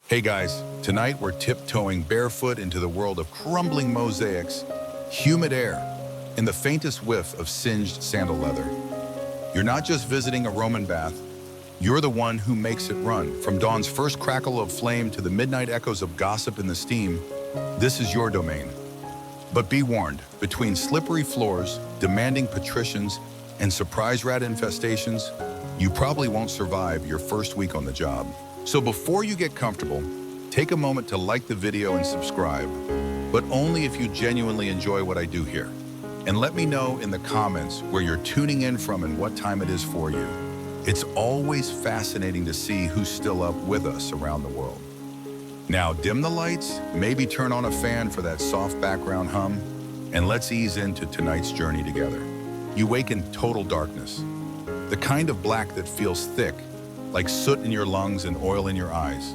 Hey guys, tonight we're tiptoeing barefoot into the world of crumbling mosaics, humid air, and the faintest whiff of singed sandal leather. You're not just visiting a Roman bath, you're the one who makes it run. From dawn's first crackle of flame to the midnight echoes of gossip in the steam, this is your domain. But be warned, between slippery floors, demanding patricians, and surprise rat infestations, you probably won't survive your first week on the job. So before you get comfortable, take a moment to like the video and subscribe, but only if you genuinely enjoy what I do here. And let me know in the comments where you're tuning in from and what time it is for you. It's always fascinating to see who's still up with us around the world. Now dim the lights, maybe turn on a fan for that soft background hum, and let's ease into tonight's journey together. You wake in total darkness, the kind of black that feels thick, like soot in your lungs and oil in your eyes.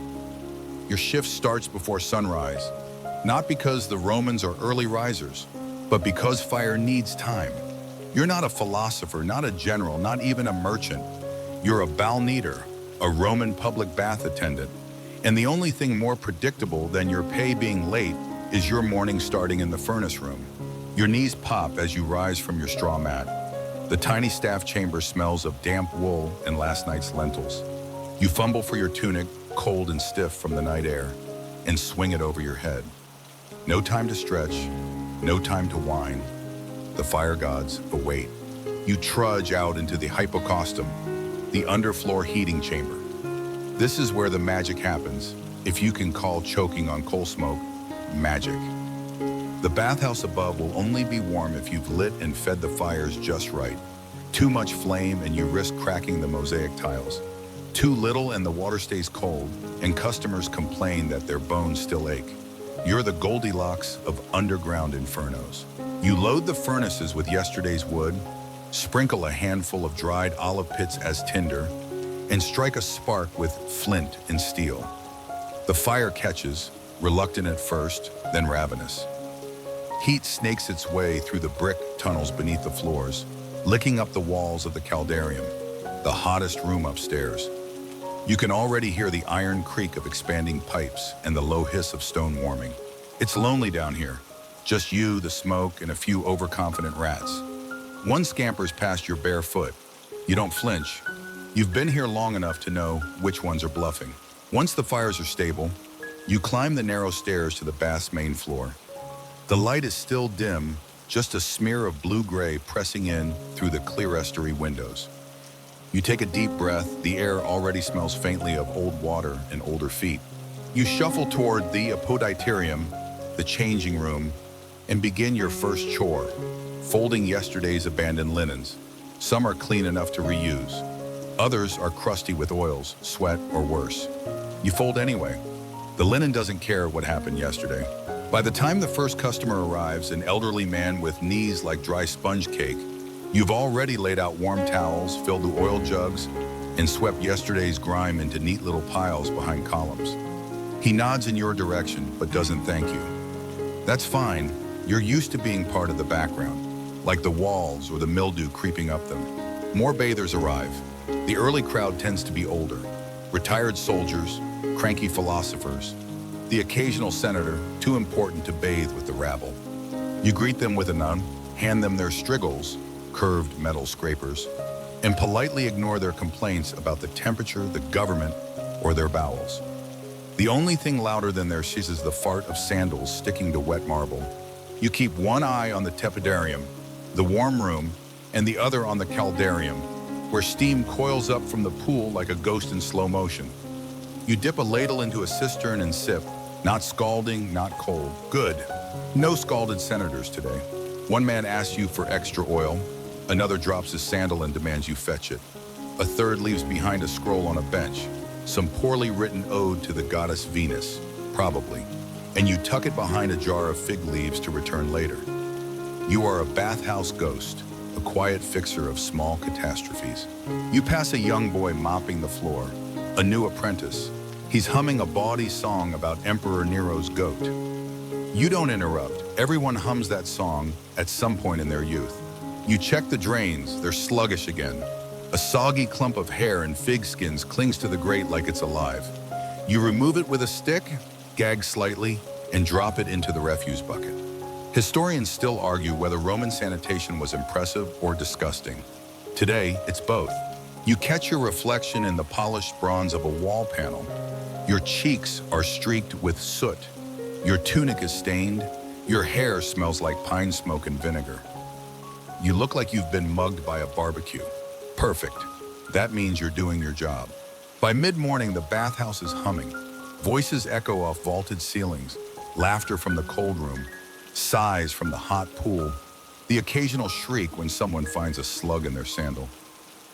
Your shift starts before sunrise, not because the Romans are early risers, but because fire needs time. You're not a philosopher, not a general, not even a merchant. You're a balneater, a Roman public bath attendant. And the only thing more predictable than your pay being late is your morning starting in the furnace room. Your knees pop as you rise from your straw mat. The tiny staff chamber smells of damp wool and last night's lentils. You fumble for your tunic, cold and stiff from the night air, and swing it over your head. No time to stretch, no time to whine. The fire gods await. You trudge out into the hypocaustum, the underfloor heating chamber. This is where the magic happens, if you can call choking on coal smoke magic. The bathhouse above will only be warm if you've lit and fed the fires just right. Too much flame and you risk cracking the mosaic tiles. Too little and the water stays cold, and customers complain that their bones still ache. You're the Goldilocks of underground infernos. You load the furnaces with yesterday's wood, sprinkle a handful of dried olive pits as tinder, and strike a spark with flint and steel. The fire catches, reluctant at first, then ravenous. Heat snakes its way through the brick tunnels beneath the floors, licking up the walls of the caldarium, the hottest room upstairs. You can already hear the iron creak of expanding pipes and the low hiss of stone warming. It's lonely down here, just you, the smoke, and a few overconfident rats. One scampers past your bare foot. You don't flinch. You've been here long enough to know which ones are bluffing. Once the fires are stable, you climb the narrow stairs to the bath's main floor. The light is still dim, just a smear of blue-gray pressing in through the clerestory windows. You take a deep breath, the air already smells faintly of old water and older feet. You shuffle toward the apoditerium, the changing room, and begin your first chore, folding yesterday's abandoned linens. Some are clean enough to reuse. Others are crusty with oils, sweat, or worse. You fold anyway. The linen doesn't care what happened yesterday. By the time the first customer arrives, an elderly man with knees like dry sponge cake, you've already laid out warm towels, filled the oil jugs, and swept yesterday's grime into neat little piles behind columns. He nods in your direction, but doesn't thank you. That's fine. You're used to being part of the background, like the walls or the mildew creeping up them. More bathers arrive. The early crowd tends to be older. Retired soldiers, cranky philosophers, the occasional senator, too important to bathe with the rabble. You greet them with a nod, hand them their striggles, curved metal scrapers, and politely ignore their complaints about the temperature, the government, or their bowels. The only thing louder than their sheets is the fart of sandals sticking to wet marble. You keep one eye on the tepidarium, the warm room, and the other on the caldarium, where steam coils up from the pool like a ghost in slow motion. You dip a ladle into a cistern and sip, not scalding, not cold. Good. No scalded senators today. One man asks you for extra oil, another drops his sandal and demands you fetch it. A third leaves behind a scroll on a bench, some poorly written ode to the goddess Venus, probably, and you tuck it behind a jar of fig leaves to return later. You are a bathhouse ghost, a quiet fixer of small catastrophes. You pass a young boy mopping the floor, a new apprentice. He's humming a bawdy song about Emperor Nero's goat. You don't interrupt. Everyone hums that song at some point in their youth. You check the drains, they're sluggish again. A soggy clump of hair and fig skins clings to the grate like it's alive. You remove it with a stick, gag slightly, and drop it into the refuse bucket. Historians still argue whether Roman sanitation was impressive or disgusting. Today, it's both. You catch your reflection in the polished bronze of a wall panel. Your cheeks are streaked with soot. Your tunic is stained. Your hair smells like pine smoke and vinegar. You look like you've been mugged by a barbecue. Perfect. That means you're doing your job. By mid-morning, the bathhouse is humming. Voices echo off vaulted ceilings, laughter from the cold room, sighs from the hot pool, the occasional shriek when someone finds a slug in their sandal.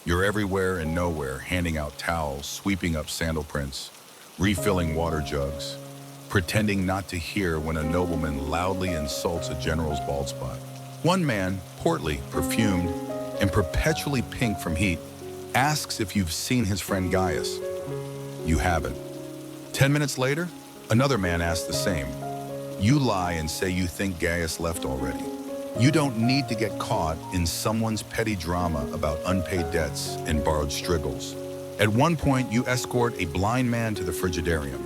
You're everywhere and nowhere, handing out towels, sweeping up sandal prints, refilling water jugs, pretending not to hear when a nobleman loudly insults a general's bald spot. One man, portly, perfumed, and perpetually pink from heat, asks if you've seen his friend Gaius. You haven't. 10 minutes later, another man asks the same. You lie and say you think Gaius left already. You don't need to get caught in someone's petty drama about unpaid debts and borrowed strigils. At one point, you escort a blind man to the frigidarium.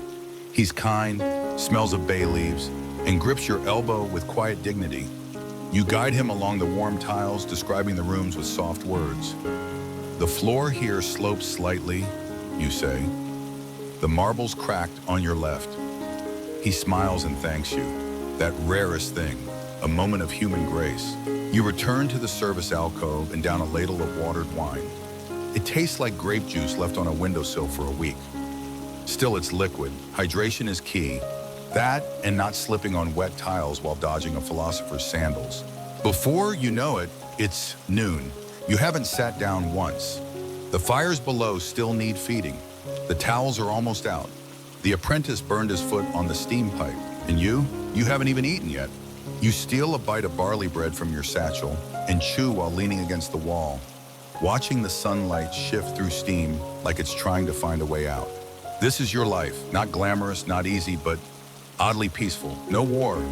He's kind, smells of bay leaves, and grips your elbow with quiet dignity. You guide him along the warm tiles, describing the rooms with soft words. The floor here slopes slightly, you say. The marble's cracked on your left. He smiles and thanks you. That rarest thing, a moment of human grace. You return to the service alcove and down a ladle of watered wine. It tastes like grape juice left on a windowsill for a week. Still, it's liquid. Hydration is key. That and not slipping on wet tiles while dodging a philosopher's sandals. Before you know it, it's noon. You haven't sat down once. The fires below still need feeding. The towels are almost out. The apprentice burned his foot on the steam pipe. And you haven't even eaten yet. You steal a bite of barley bread from your satchel and chew while leaning against the wall, watching the sunlight shift through steam like it's trying to find a way out. This is your life, not glamorous, not easy, but oddly peaceful. No war,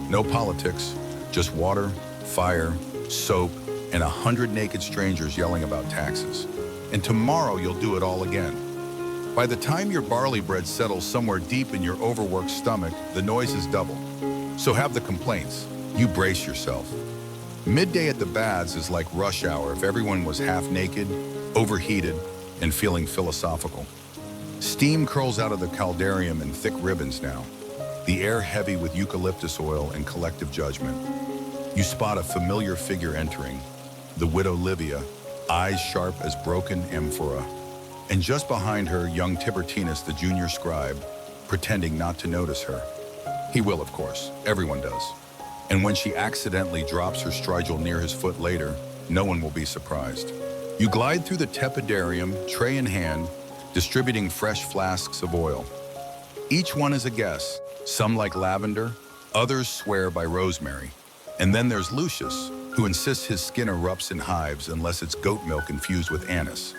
no politics, just water, fire, soap, and 100 naked strangers yelling about taxes. And tomorrow you'll do it all again. By the time your barley bread settles somewhere deep in your overworked stomach, the noise is double. So have the complaints. You brace yourself. Midday at the baths is like rush hour if everyone was half naked, overheated, and feeling philosophical. Steam curls out of the caldarium in thick ribbons now, the air heavy with eucalyptus oil and collective judgment. You spot a familiar figure entering, the widow Livia, eyes sharp as broken amphora. And just behind her, young Tiburtinus, the junior scribe, pretending not to notice her. He will, of course. Everyone does. And when she accidentally drops her strigil near his foot later, no one will be surprised. You glide through the tepidarium, tray in hand, distributing fresh flasks of oil. Each one is a guess. Some like lavender, others swear by rosemary. And then there's Lucius, who insists his skin erupts in hives unless it's goat milk infused with anise.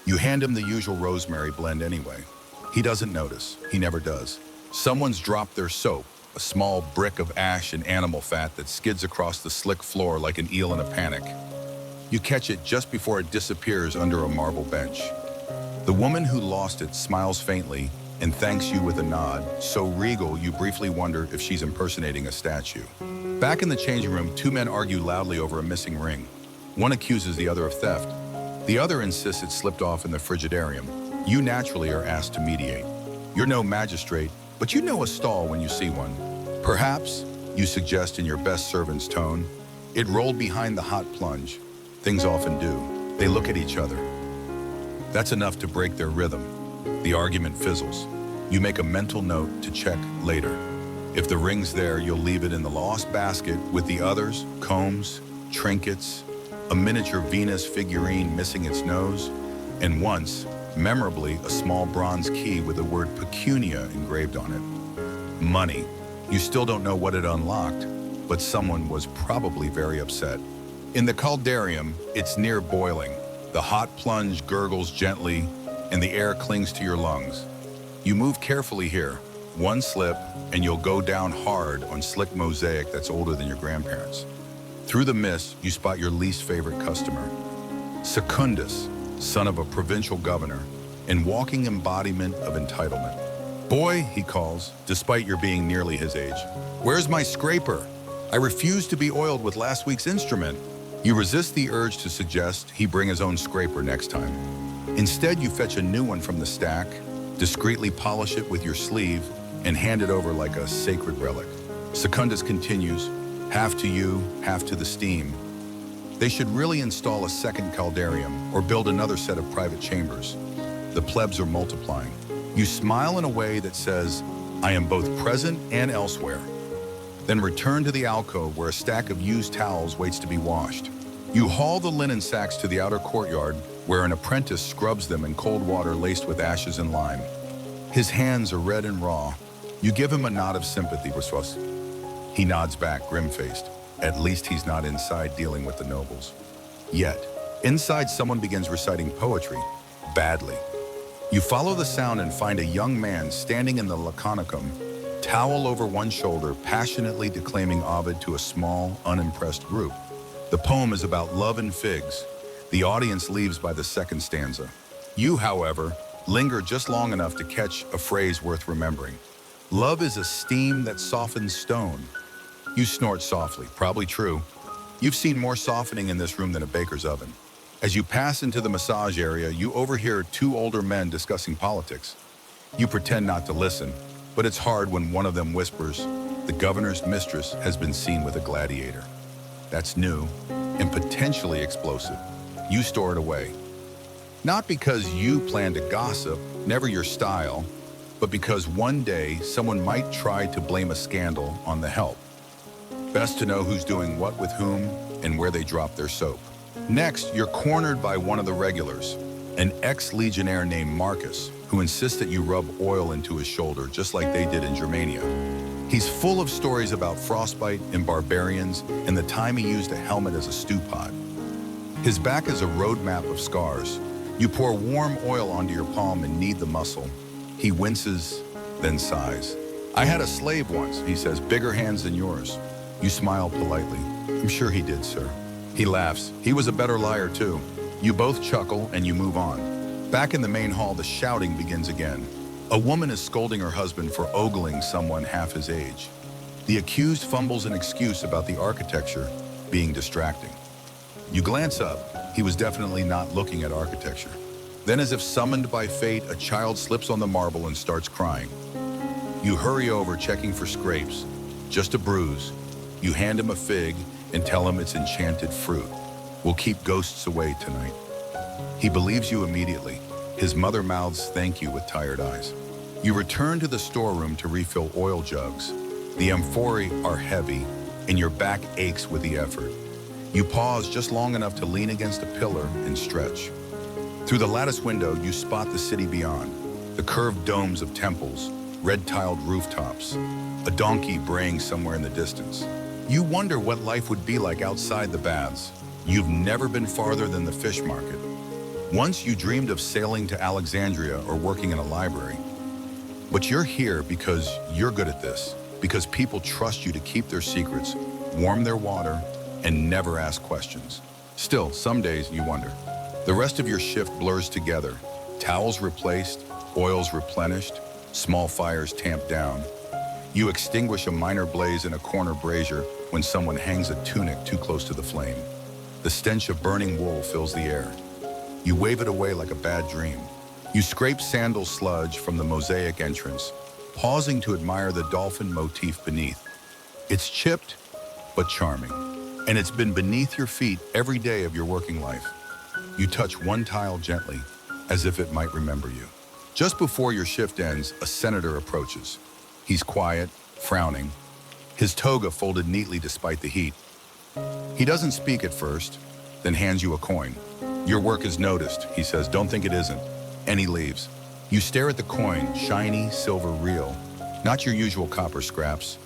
You hand him the usual rosemary blend anyway. He doesn't notice. He never does. Someone's dropped their soap, a small brick of ash and animal fat that skids across the slick floor like an eel in a panic. You catch it just before it disappears under a marble bench. The woman who lost it smiles faintly and thanks you with a nod, so regal you briefly wonder if she's impersonating a statue. Back in the changing room, two men argue loudly over a missing ring. One accuses the other of theft. The other insists it slipped off in the frigidarium. You naturally are asked to mediate. You're no magistrate, but you know a stall when you see one. Perhaps, you suggest in your best servant's tone, it rolled behind the hot plunge. Things often do. They look at each other. That's enough to break their rhythm. The argument fizzles. You make a mental note to check later. If the ring's there, you'll leave it in the lost basket with the others, combs, trinkets, a miniature Venus figurine missing its nose, and once, memorably, a small bronze key with the word pecunia engraved on it. Money. You still don't know what it unlocked, but someone was probably very upset. In the caldarium, it's near boiling. The hot plunge gurgles gently, and the air clings to your lungs. You move carefully here. One slip, and you'll go down hard on slick mosaic that's older than your grandparents. Through the mist, you spot your least favorite customer. Secundus, son of a provincial governor, and walking embodiment of entitlement. "Boy," he calls, despite your being nearly his age. "Where's my scraper? I refuse to be oiled with last week's instrument." You resist the urge to suggest he bring his own scraper next time. Instead, you fetch a new one from the stack, discreetly polish it with your sleeve, and hand it over like a sacred relic. Secundus continues, "Half to you, half to the steam. They should really install a second caldarium or build another set of private chambers. The plebs are multiplying." You smile in a way that says, "I am both present and elsewhere." Then return to the alcove where a stack of used towels waits to be washed. You haul the linen sacks to the outer courtyard where an apprentice scrubs them in cold water laced with ashes and lime. His hands are red and raw. You give him a nod of sympathy, Restful. He nods back, grim-faced. At least he's not inside dealing with the nobles. Yet, inside someone begins reciting poetry, badly. You follow the sound and find a young man standing in the laconicum, towel over one shoulder, passionately declaiming Ovid to a small, unimpressed group. The poem is about love and figs. The audience leaves by the second stanza. You, however, linger just long enough to catch a phrase worth remembering. "Love is a steam that softens stone." You snort softly, probably true. You've seen more softening in this room than a baker's oven. As you pass into the massage area, you overhear two older men discussing politics. You pretend not to listen, but it's hard when one of them whispers, "The governor's mistress has been seen with a gladiator." That's new and potentially explosive. You store it away. Not because you plan to gossip, never your style, but because one day someone might try to blame a scandal on the help. Best to know who's doing what with whom and where they drop their soap. Next, you're cornered by one of the regulars, an ex-legionnaire named Marcus, who insists that you rub oil into his shoulder just like they did in Germania. He's full of stories about frostbite and barbarians and the time he used a helmet as a stew pot. His back is a roadmap of scars. You pour warm oil onto your palm and knead the muscle. He winces, then sighs. "I had a slave once," he says, "bigger hands than yours." You smile politely. "I'm sure he did, sir." He laughs. "He was a better liar, too." You both chuckle and you move on. Back in the main hall, the shouting begins again. A woman is scolding her husband for ogling someone half his age. The accused fumbles an excuse about the architecture being distracting. You glance up. He was definitely not looking at architecture. Then, as if summoned by fate, a child slips on the marble and starts crying. You hurry over, checking for scrapes. Just a bruise. You hand him a fig and tell him it's enchanted fruit. "We'll keep ghosts away tonight." He believes you immediately. His mother mouths thank you with tired eyes. You return to the storeroom to refill oil jugs. The amphorae are heavy, and your back aches with the effort. You pause just long enough to lean against a pillar and stretch. Through the lattice window, you spot the city beyond, the curved domes of temples, red-tiled rooftops, a donkey braying somewhere in the distance. You wonder what life would be like outside the baths. You've never been farther than the fish market. Once you dreamed of sailing to Alexandria or working in a library. But you're here because you're good at this, because people trust you to keep their secrets, warm their water, and never ask questions. Still, some days you wonder. The rest of your shift blurs together. Towels replaced, oils replenished, small fires tamped down. You extinguish a minor blaze in a corner brazier when someone hangs a tunic too close to the flame. The stench of burning wool fills the air. You wave it away like a bad dream. You scrape sandal sludge from the mosaic entrance, pausing to admire the dolphin motif beneath. It's chipped, but charming. And it's been beneath your feet every day of your working life. You touch one tile gently, as if it might remember you. Just before your shift ends, a senator approaches. He's quiet, frowning, his toga folded neatly despite the heat. He doesn't speak at first, then hands you a coin. "Your work is noticed," he says. "Don't think it isn't." And he leaves. You stare at the coin, shiny, silver real, not your usual copper scraps.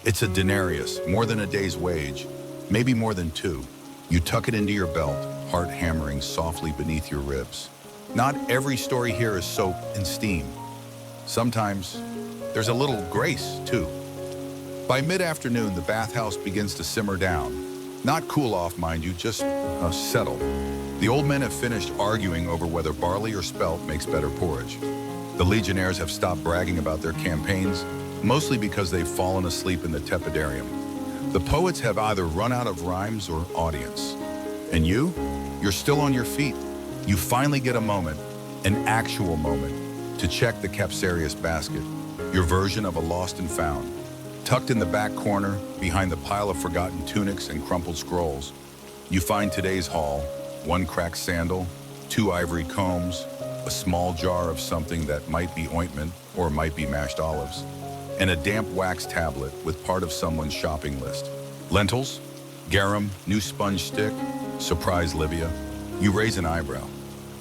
It's a denarius, more than a day's wage, maybe more than two. You tuck it into your belt, heart hammering softly beneath your ribs. Not every story here is soap and steam. Sometimes there's a little grace, too. By mid-afternoon, the bathhouse begins to simmer down. Not cool off, mind you, just settle. The old men have finished arguing over whether barley or spelt makes better porridge. The legionnaires have stopped bragging about their campaigns, mostly because they've fallen asleep in the tepidarium. The poets have either run out of rhymes or audience. And you're still on your feet. You finally get a moment, an actual moment, to check the Capsarius basket, your version of a lost and found. Tucked in the back corner, behind the pile of forgotten tunics and crumpled scrolls, you find today's haul: one cracked sandal, 2 ivory combs, a small jar of something that might be ointment or might be mashed olives, and a damp wax tablet with part of someone's shopping list. Lentils, garum, new sponge stick, surprise Livia. You raise an eyebrow.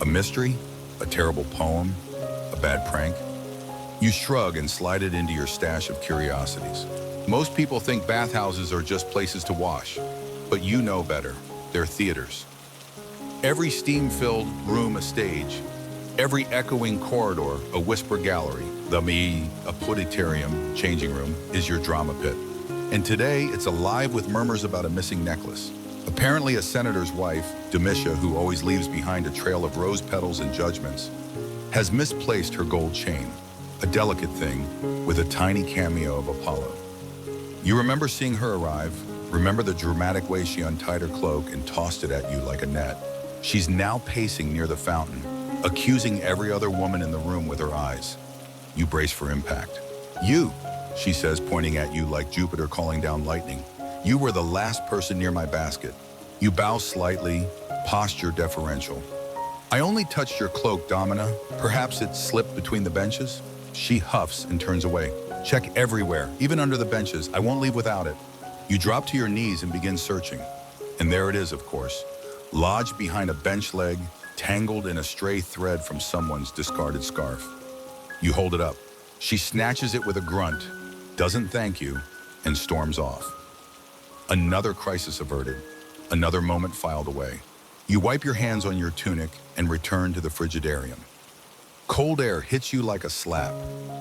A mystery? A terrible poem? A bad prank? You shrug and slide it into your stash of curiosities. Most people think bathhouses are just places to wash, but you know better. They're theaters. Every steam-filled room a stage, every echoing corridor a whisper gallery. The apoditarium, changing room, is your drama pit. And today, it's alive with murmurs about a missing necklace. Apparently, a senator's wife, Domitia, who always leaves behind a trail of rose petals and judgments, has misplaced her gold chain, a delicate thing with a tiny cameo of Apollo. You remember seeing her arrive, remember the dramatic way she untied her cloak and tossed it at you like a net. She's now pacing near the fountain, accusing every other woman in the room with her eyes. You brace for impact. You, she says, pointing at you like Jupiter calling down lightning. You were the last person near my basket. You bow slightly, posture deferential. I only touched your cloak, Domina. Perhaps it slipped between the benches? She huffs and turns away. Check everywhere, even under the benches. I won't leave without it. You drop to your knees and begin searching. And there it is, of course, lodged behind a bench leg, tangled in a stray thread from someone's discarded scarf. You hold it up. She snatches it with a grunt, doesn't thank you, and storms off. Another crisis averted, another moment filed away. You wipe your hands on your tunic and return to the frigidarium. Cold air hits you like a slap,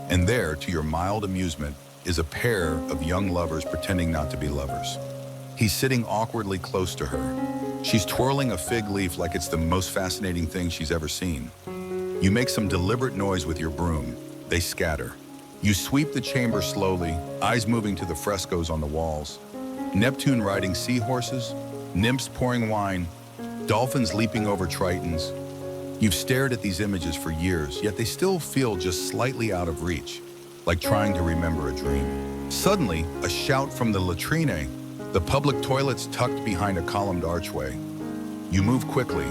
and there, to your mild amusement, is a pair of young lovers pretending not to be lovers. He's sitting awkwardly close to her. She's twirling a fig leaf like it's the most fascinating thing she's ever seen. You make some deliberate noise with your broom. They scatter. You sweep the chamber slowly, eyes moving to the frescoes on the walls. Neptune riding seahorses, nymphs pouring wine, dolphins leaping over tritons. You've stared at these images for years, yet they still feel just slightly out of reach, like trying to remember a dream. Suddenly, a shout from the latrine, the public toilets tucked behind a columned archway. You move quickly.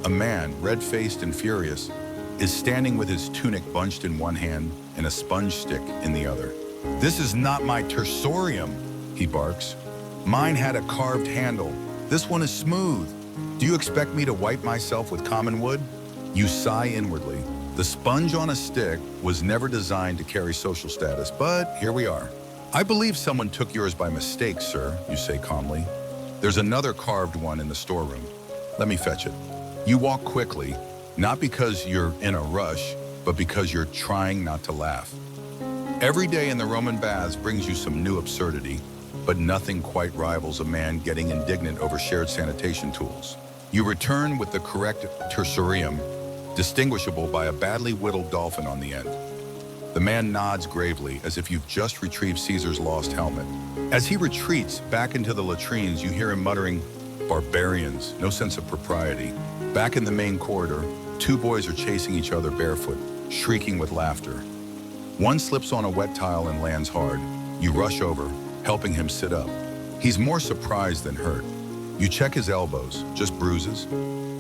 A man, red-faced and furious, is standing with his tunic bunched in one hand and a sponge stick in the other. "This is not my tersorium," he barks. "Mine had a carved handle. This one is smooth. Do you expect me to wipe myself with common wood?" You sigh inwardly. The sponge on a stick was never designed to carry social status, but here we are. "I believe someone took yours by mistake, sir," you say calmly. "There's another carved one in the storeroom. Let me fetch it." You walk quickly, not because you're in a rush, but because you're trying not to laugh. Every day in the Roman baths brings you some new absurdity, but nothing quite rivals a man getting indignant over shared sanitation tools. You return with the correct tersorium, distinguishable by a badly whittled dolphin on the end. The man nods gravely, as if you've just retrieved Caesar's lost helmet. As he retreats back into the latrines, you hear him muttering, "Barbarians, no sense of propriety." Back in the main corridor, 2 boys are chasing each other barefoot, shrieking with laughter. One slips on a wet tile and lands hard. You rush over, helping him sit up. He's more surprised than hurt. You check his elbows, just bruises.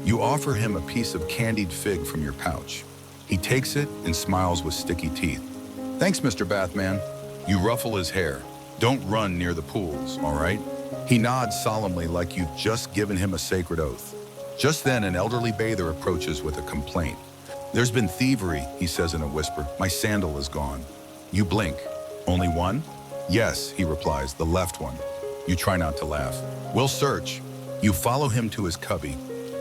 You offer him a piece of candied fig from your pouch. He takes it and smiles with sticky teeth. "Thanks, Mr. Bathman." You ruffle his hair. "Don't run near the pools, all right?" He nods solemnly like you've just given him a sacred oath. Just then, an elderly bather approaches with a complaint. "There's been thievery," he says in a whisper. "My sandal is gone." You blink. "Only one?" "Yes," he replies, "the left one." You try not to laugh. "We'll search." You follow him to his cubby.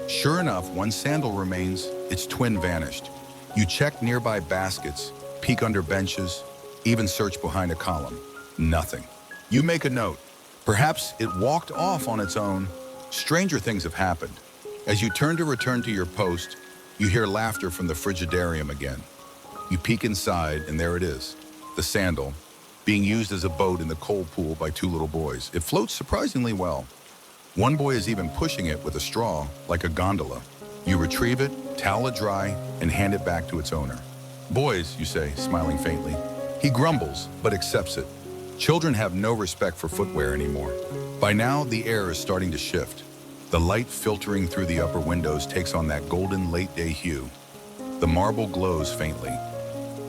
Sure enough, one sandal remains, its twin vanished. You check nearby baskets, peek under benches, even search behind a column. Nothing. You make a note. Perhaps it walked off on its own. Stranger things have happened. As you turn to return to your post, you hear laughter from the frigidarium again. You peek inside, and there it is, the sandal, being used as a boat in the cold pool by two little boys. It floats surprisingly well. One boy is even pushing it with a straw, like a gondola. You retrieve it, towel it dry, and hand it back to its owner. Boys, you say, smiling faintly. He grumbles, but accepts it. Children have no respect for footwear anymore. By now, the air is starting to shift. The light filtering through the upper windows takes on that golden late-day hue. The marble glows faintly.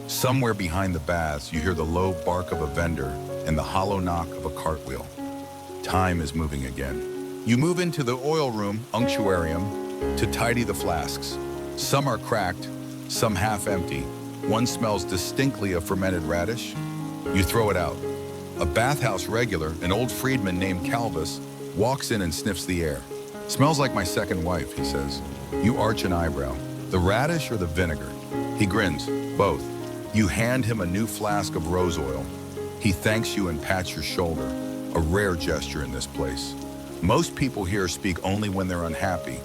Somewhere behind the baths, you hear the low bark of a vendor and the hollow knock of a cartwheel. Time is moving again. You move into the oil room, unctuarium, to tidy the flasks. Some are cracked, some half empty. One smells distinctly of fermented radish. You throw it out. A bathhouse regular, an old freedman named Calvis, walks in and sniffs the air. Smells like my second wife, he says. You arch an eyebrow. The radish or the vinegar? He grins. Both. You hand him a new flask of rose oil. He thanks you and pats your shoulder, a rare gesture in this place. Most people here speak only when they're unhappy.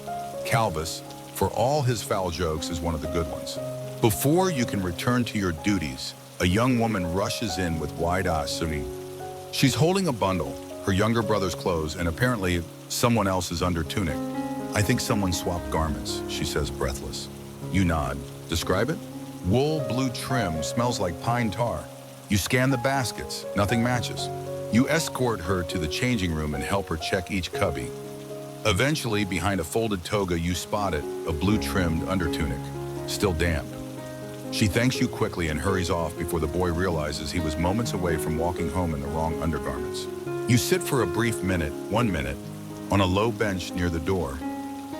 Calvis, for all his foul jokes, is one of the good ones. Before you can return to your duties, a young woman rushes in with wide eyes. She's holding a bundle, her younger brother's clothes, and apparently someone else's under tunic. I think someone swapped garments, she says, breathless. You nod. Describe it? Wool blue trim, smells like pine tar. You scan the baskets, nothing matches. You escort her to the changing room and help her check each cubby. Eventually, behind a folded toga, you spot it, a blue-trimmed undertunic, still damp. She thanks you quickly and hurries off before the boy realizes he was moments away from walking home in the wrong undergarments. You sit for a brief minute, 1 minute, on a low bench near the door.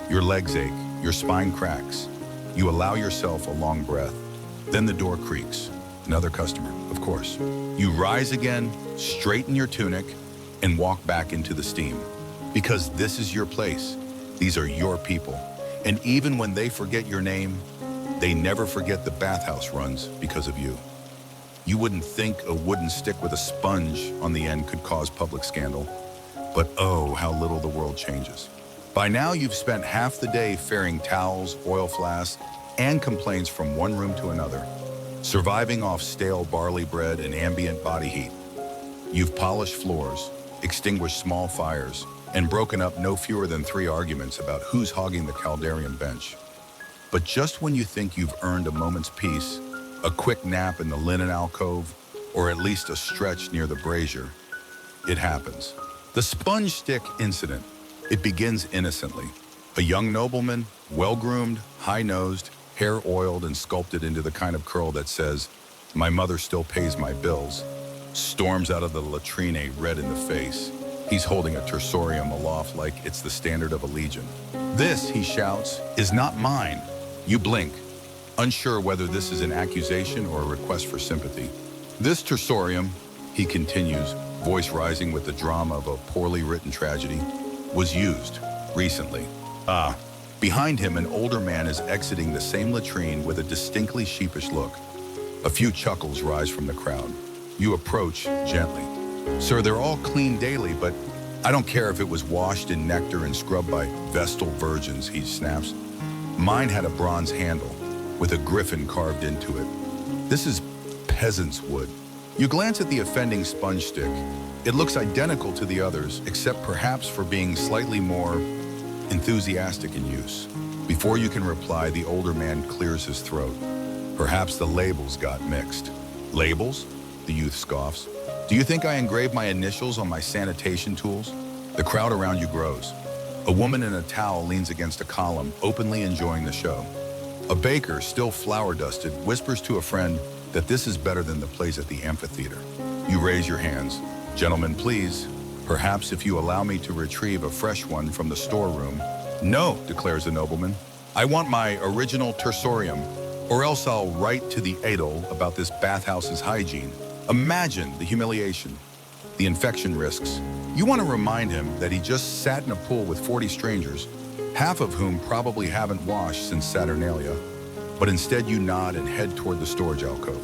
Your legs ache, your spine cracks. You allow yourself a long breath. Then the door creaks. Another customer, of course. You rise again, straighten your tunic, and walk back into the steam. Because this is your place. These are your people. And even when they forget your name, they never forget the bathhouse runs because of you. You wouldn't think a wooden stick with a sponge on the end could cause public scandal. But oh, how little the world changes. By now, you've spent half the day ferrying towels, oil flasks, and complaints from one room to another, surviving off stale barley bread and ambient body heat. You've polished floors, extinguished small fires, and broken up no fewer than 3 arguments about who's hogging the Calderian bench. But just when you think you've earned a moment's peace, a quick nap in the linen alcove, or at least a stretch near the brazier, it happens. The sponge stick incident. It begins innocently. A young nobleman, well-groomed, high-nosed, hair oiled and sculpted into the kind of curl that says, "My mother still pays my bills," storms out of the latrine red in the face. He's holding a tersorium aloft like it's the standard of a legion. "This," he shouts, "is not mine." You blink, unsure whether this is an accusation or a request for sympathy. "This tersorium," he continues, voice rising with the drama of a poorly written tragedy, "was used recently." Behind him, an older man is exiting the same latrine with a distinctly sheepish look. A few chuckles rise from the crowd. You approach gently. "Sir, they're all cleaned daily, but I don't care if it was washed in nectar and scrubbed by Vestal virgins," he snaps. "Mine had a bronze handle with a griffin carved into it. This is peasant's wood." You glance at the offending sponge stick. It looks identical to the others, except perhaps for being slightly more enthusiastic in use. Before you can reply, the older man clears his throat. Perhaps the labels got mixed. "Labels?" the youth scoffs. "Do you think I engraved my initials on my sanitation tools?" The crowd around you grows. A woman in a towel leans against a column, openly enjoying the show. A baker, still flour-dusted, whispers to a friend that this is better than the plays at the amphitheater. You raise your hands. "Gentlemen, please. Perhaps if you allow me to retrieve a fresh one from the storeroom." "No," declares the nobleman. "I want my original tersorium, or else I'll write to the Adel about this bathhouse's hygiene." Imagine the humiliation, the infection risks. You want to remind him that he just sat in a pool with 40 strangers, half of whom probably haven't washed since Saturnalia, but instead you nod and head toward the storage alcove.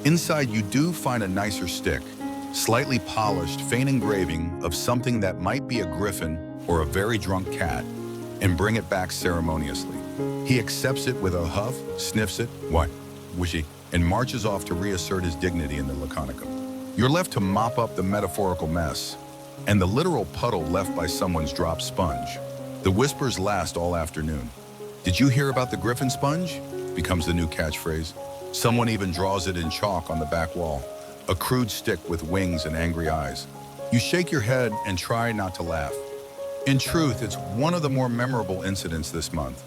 Inside, you do find a nicer stick, slightly polished, faint engraving of something that might be a griffin or a very drunk cat, and bring it back ceremoniously. He accepts it with a huff, sniffs it. "What? Wishy." and marches off to reassert his dignity in the Laconicum. You're left to mop up the metaphorical mess and the literal puddle left by someone's dropped sponge. The whispers last all afternoon. "Did you hear about the griffin sponge?" becomes the new catchphrase. Someone even draws it in chalk on the back wall, a crude stick with wings and angry eyes. You shake your head and try not to laugh. In truth, it's one of the more memorable incidents this month.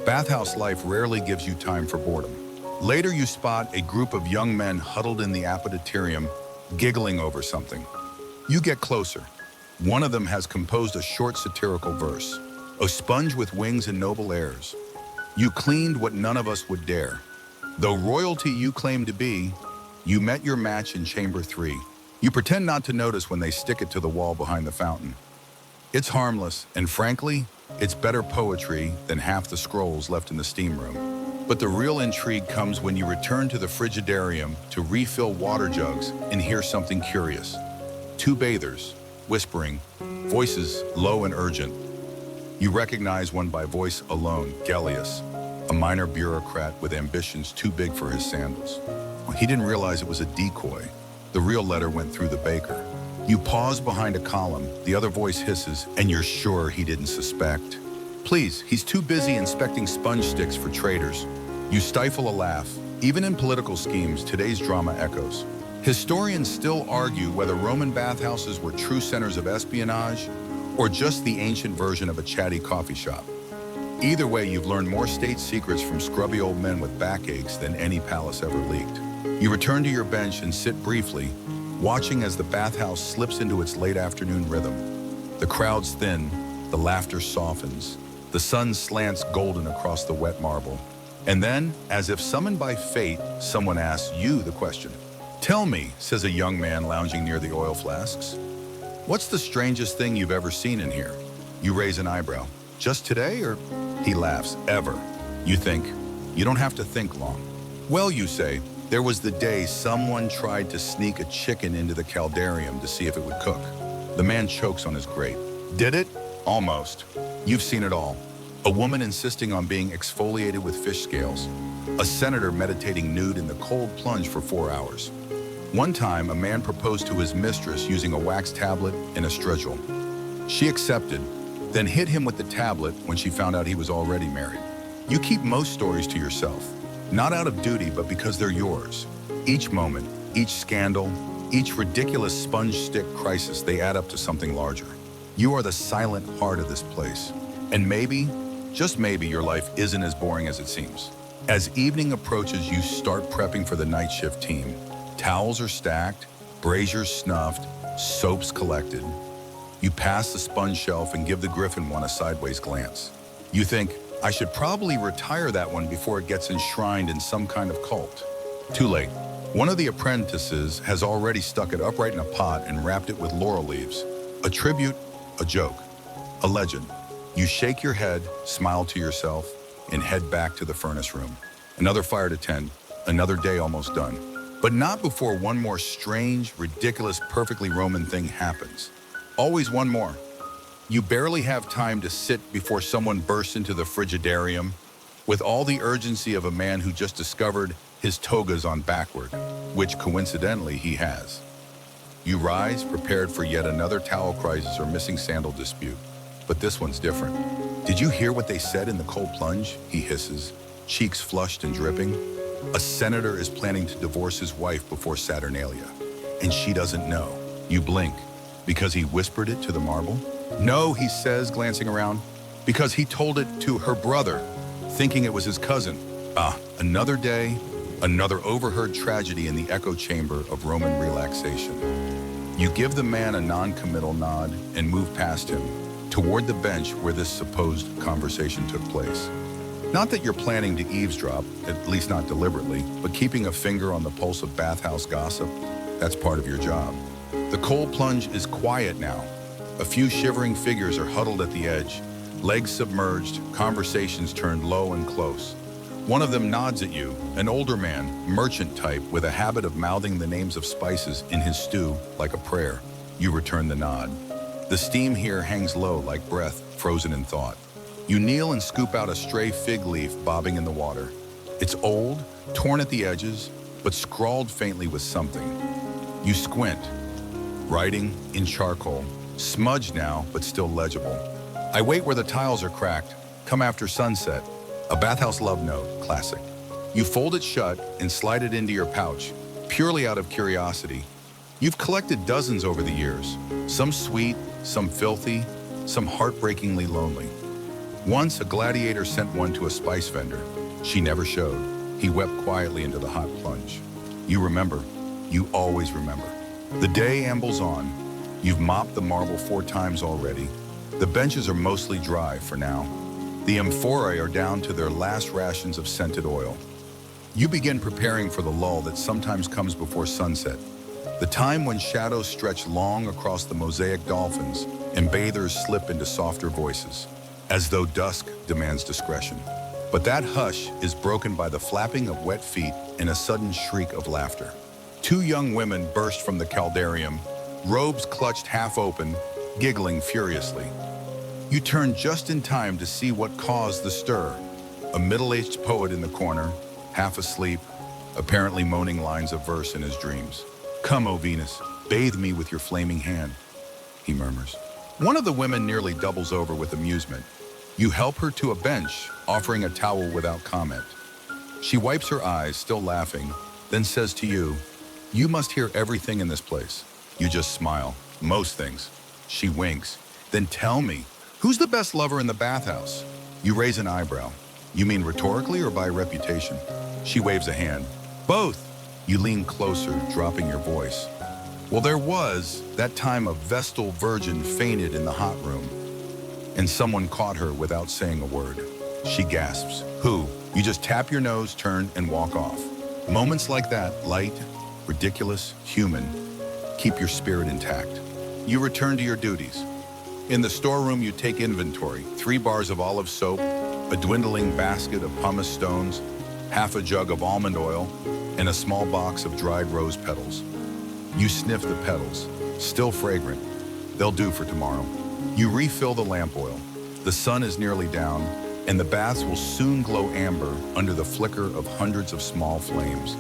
Bathhouse life rarely gives you time for boredom. Later, you spot a group of young men huddled in the apoditorium, giggling over something. You get closer. One of them has composed a short satirical verse, "A sponge with wings and noble airs. You cleaned what none of us would dare. Though royalty you claim to be, you met your match in chamber 3. You pretend not to notice when they stick it to the wall behind the fountain. It's harmless, and frankly, it's better poetry than half the scrolls left in the steam room. But the real intrigue comes when you return to the frigidarium to refill water jugs and hear something curious. 2 bathers, whispering, voices low and urgent. You recognize one by voice alone, Gellius, a minor bureaucrat with ambitions too big for his sandals. He didn't realize it was a decoy. The real letter went through the baker. You pause behind a column, the other voice hisses, and you're sure he didn't suspect. Please, he's too busy inspecting sponge sticks for traders. You stifle a laugh. Even in political schemes, today's drama echoes. Historians still argue whether Roman bathhouses were true centers of espionage or just the ancient version of a chatty coffee shop. Either way, you've learned more state secrets from scrubby old men with backaches than any palace ever leaked. You return to your bench and sit briefly, watching as the bathhouse slips into its late afternoon rhythm. The crowds thin, the laughter softens, the sun slants golden across the wet marble. And then, as if summoned by fate, someone asks you the question. "Tell me," says a young man lounging near the oil flasks, "what's the strangest thing you've ever seen in here?" You raise an eyebrow. "Just today, or?" He laughs. "Ever." You think. You don't have to think long. "Well," you say, "there was the day someone tried to sneak a chicken into the caldarium to see if it would cook." The man chokes on his grape. "Did it?" "Almost." You've seen it all. A woman insisting on being exfoliated with fish scales. A senator meditating nude in the cold plunge for 4 hours. One time, a man proposed to his mistress using a wax tablet and a strudel. She accepted, then hit him with the tablet when she found out he was already married. You keep most stories to yourself, not out of duty, but because they're yours. Each moment, each scandal, each ridiculous sponge stick crisis, they add up to something larger. You are the silent heart of this place. And maybe, just maybe, your life isn't as boring as it seems. As evening approaches, you start prepping for the night shift team. Towels are stacked, braziers snuffed, soaps collected. You pass the sponge shelf and give the griffin one a sideways glance. You think, I should probably retire that one before it gets enshrined in some kind of cult. Too late. One of the apprentices has already stuck it upright in a pot and wrapped it with laurel leaves. A tribute, a joke, a legend. You shake your head, smile to yourself, and head back to the furnace room. Another fire to tend, another day almost done. But not before one more strange, ridiculous, perfectly Roman thing happens. Always one more. You barely have time to sit before someone bursts into the frigidarium with all the urgency of a man who just discovered his toga's on backward, which coincidentally he has. You rise, prepared for yet another towel crisis or missing sandal dispute. But this one's different. "Did you hear what they said in the cold plunge?" he hisses, cheeks flushed and dripping. A senator is planning to divorce his wife before Saturnalia, and she doesn't know. You blink. Because he whispered it to the marble? "No," he says, glancing around. "Because he told it to her brother, thinking it was his cousin." Another day, another overheard tragedy in the echo chamber of Roman relaxation. You give the man a non-committal nod and move past him, toward the bench where this supposed conversation took place. Not that you're planning to eavesdrop, at least not deliberately, but keeping a finger on the pulse of bathhouse gossip, that's part of your job. The cold plunge is quiet now. A few shivering figures are huddled at the edge, legs submerged, conversations turned low and close. One of them nods at you, an older man, merchant type, with a habit of mouthing the names of spices in his stew like a prayer. You return the nod. The steam here hangs low like breath, frozen in thought. You kneel and scoop out a stray fig leaf bobbing in the water. It's old, torn at the edges, but scrawled faintly with something. You squint. Writing in charcoal, smudged now, but still legible. I wait where the tiles are cracked. Come after sunset. A bathhouse love note, classic. You fold it shut and slide it into your pouch, purely out of curiosity. You've collected dozens over the years, some sweet, some filthy, some heartbreakingly lonely. Once a gladiator sent one to a spice vendor. She never showed. He wept quietly into the hot plunge. You remember. You always remember. The day ambles on. You've mopped the marble 4 times already. The benches are mostly dry for now. The amphorae are down to their last rations of scented oil. You begin preparing for the lull that sometimes comes before sunset, the time when shadows stretch long across the mosaic dolphins and bathers slip into softer voices, as though dusk demands discretion. But that hush is broken by the flapping of wet feet and a sudden shriek of laughter. 2 young women burst from the caldarium, robes clutched half open, giggling furiously. You turn just in time to see what caused the stir. A middle-aged poet in the corner, half asleep, apparently moaning lines of verse in his dreams. "Come, O Venus, bathe me with your flaming hand," he murmurs. One of the women nearly doubles over with amusement. You help her to a bench, offering a towel without comment. She wipes her eyes, still laughing, then says to you, "You must hear everything in this place." You just smile. "Most things." She winks. "Then tell me, who's the best lover in the bathhouse?" You raise an eyebrow. "You mean rhetorically or by reputation?" She waves a hand. "Both." You lean closer, dropping your voice. "Well, there was that time a Vestal virgin fainted in the hot room, and someone caught her without saying a word." She gasps. "Who?" You just tap your nose, turn, and walk off. Moments like that, light, ridiculous, human, keep your spirit intact. You return to your duties. In the storeroom, you take inventory: 3 bars of olive soap, a dwindling basket of pumice stones, half a jug of almond oil, and a small box of dried rose petals. You sniff the petals, still fragrant. They'll do for tomorrow. You refill the lamp oil. The sun is nearly down, and the baths will soon glow amber under the flicker of hundreds of small flames.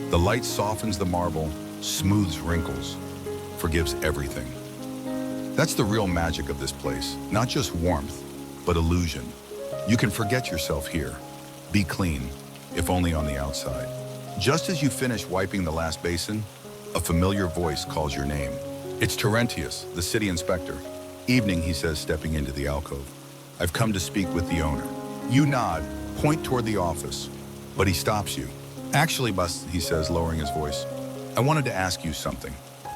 The light softens the marble, smooths wrinkles, forgives everything. That's the real magic of this place, not just warmth, but illusion. You can forget yourself here. Be clean, if only on the outside. Just as you finish wiping the last basin, a familiar voice calls your name. It's Terentius, the city inspector. "Evening," he says, stepping into the alcove. "I've come to speak with the owner." You nod, point toward the office, but he stops you. "Actually, Bust," he says, lowering his voice, "I wanted to ask you something."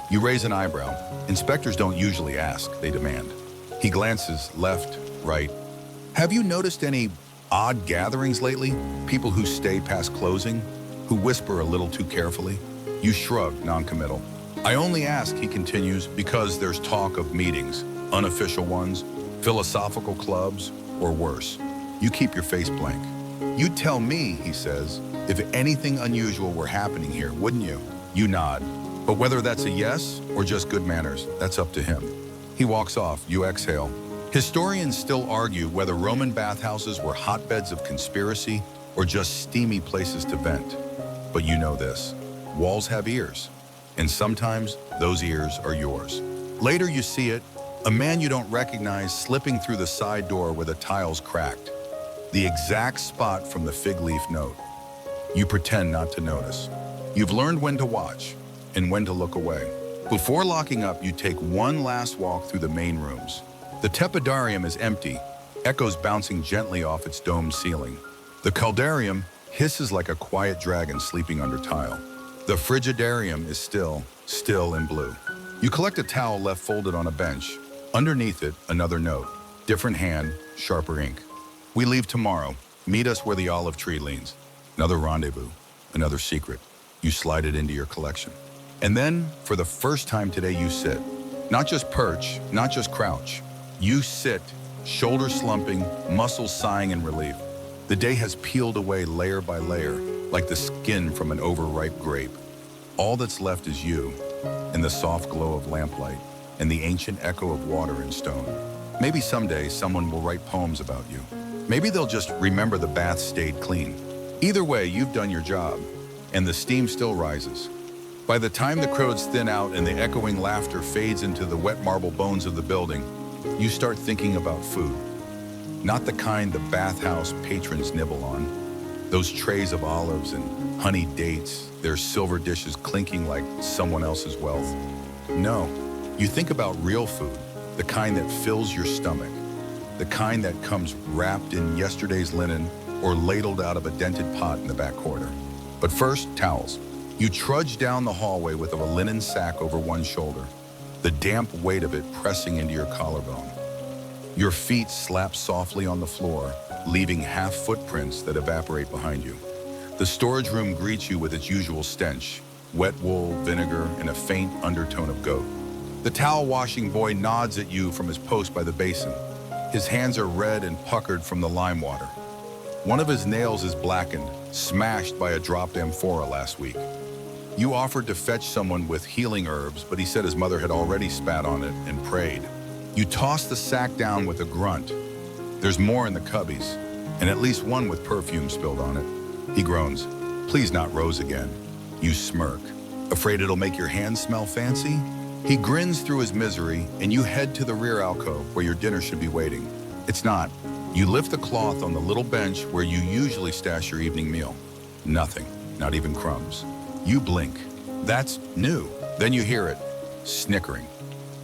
You raise an eyebrow. Inspectors don't usually ask, they demand. He glances left, right. "Have you noticed any odd gatherings lately? People who stay past closing? Who whisper a little too carefully?" You shrug, non-committal. "I only ask," he continues, "because there's talk of meetings, unofficial ones, philosophical clubs, or worse." You keep your face blank. "You'd tell me," he says, "if anything unusual were happening here, wouldn't you?" You nod. But whether that's a yes or just good manners, that's up to him. He walks off. You exhale. Historians still argue whether Roman bathhouses were hotbeds of conspiracy or just steamy places to vent. But you know this: walls have ears, and sometimes those ears are yours. Later you see it, a man you don't recognize slipping through the side door where the tiles cracked. The exact spot from the fig leaf note. You pretend not to notice. You've learned when to watch and when to look away. Before locking up, you take one last walk through the main rooms. The tepidarium is empty, echoes bouncing gently off its domed ceiling. The caldarium hisses like a quiet dragon sleeping under tile. The frigidarium is still in blue. You collect a towel left folded on a bench. Underneath it, another note. Different hand, sharper ink. "We leave tomorrow. Meet us where the olive tree leans." Another rendezvous, another secret. You slide it into your collection. And then, for the first time today, you sit. Not just perch, not just crouch. You sit, shoulders slumping, muscles sighing in relief. The day has peeled away layer by layer, like the skin from an overripe grape. All that's left is you, and the soft glow of lamplight, and the ancient echo of water and stone. Maybe someday someone will write poems about you. Maybe they'll just remember the bath stayed clean. Either way, you've done your job, and the steam still rises. By the time the crowds thin out and the echoing laughter fades into the wet marble bones of the building, you start thinking about food. Not the kind the bathhouse patrons nibble on. Those trays of olives and honeyed dates, their silver dishes clinking like someone else's wealth. No, you think about real food, the kind that fills your stomach, the kind that comes wrapped in yesterday's linen or ladled out of a dented pot in the back corner. But first, towels. You trudge down the hallway with a linen sack over one shoulder, the damp weight of it pressing into your collarbone. Your feet slap softly on the floor, leaving half footprints that evaporate behind you. The storage room greets you with its usual stench, wet wool, vinegar, and a faint undertone of goat. The towel washing boy nods at you from his post by the basin. His hands are red and puckered from the lime water. One of his nails is blackened, smashed by a dropped amphora last week. You offered to fetch someone with healing herbs, but he said his mother had already spat on it and prayed. You toss the sack down with a grunt. There's more in the cubbies, and at least one with perfume spilled on it. He groans, "Please not rose again." You smirk. Afraid it'll make your hands smell fancy? He grins through his misery, and you head to the rear alcove where your dinner should be waiting. It's not. You lift the cloth on the little bench where you usually stash your evening meal. Nothing, not even crumbs. You blink. That's new. Then you hear it, snickering.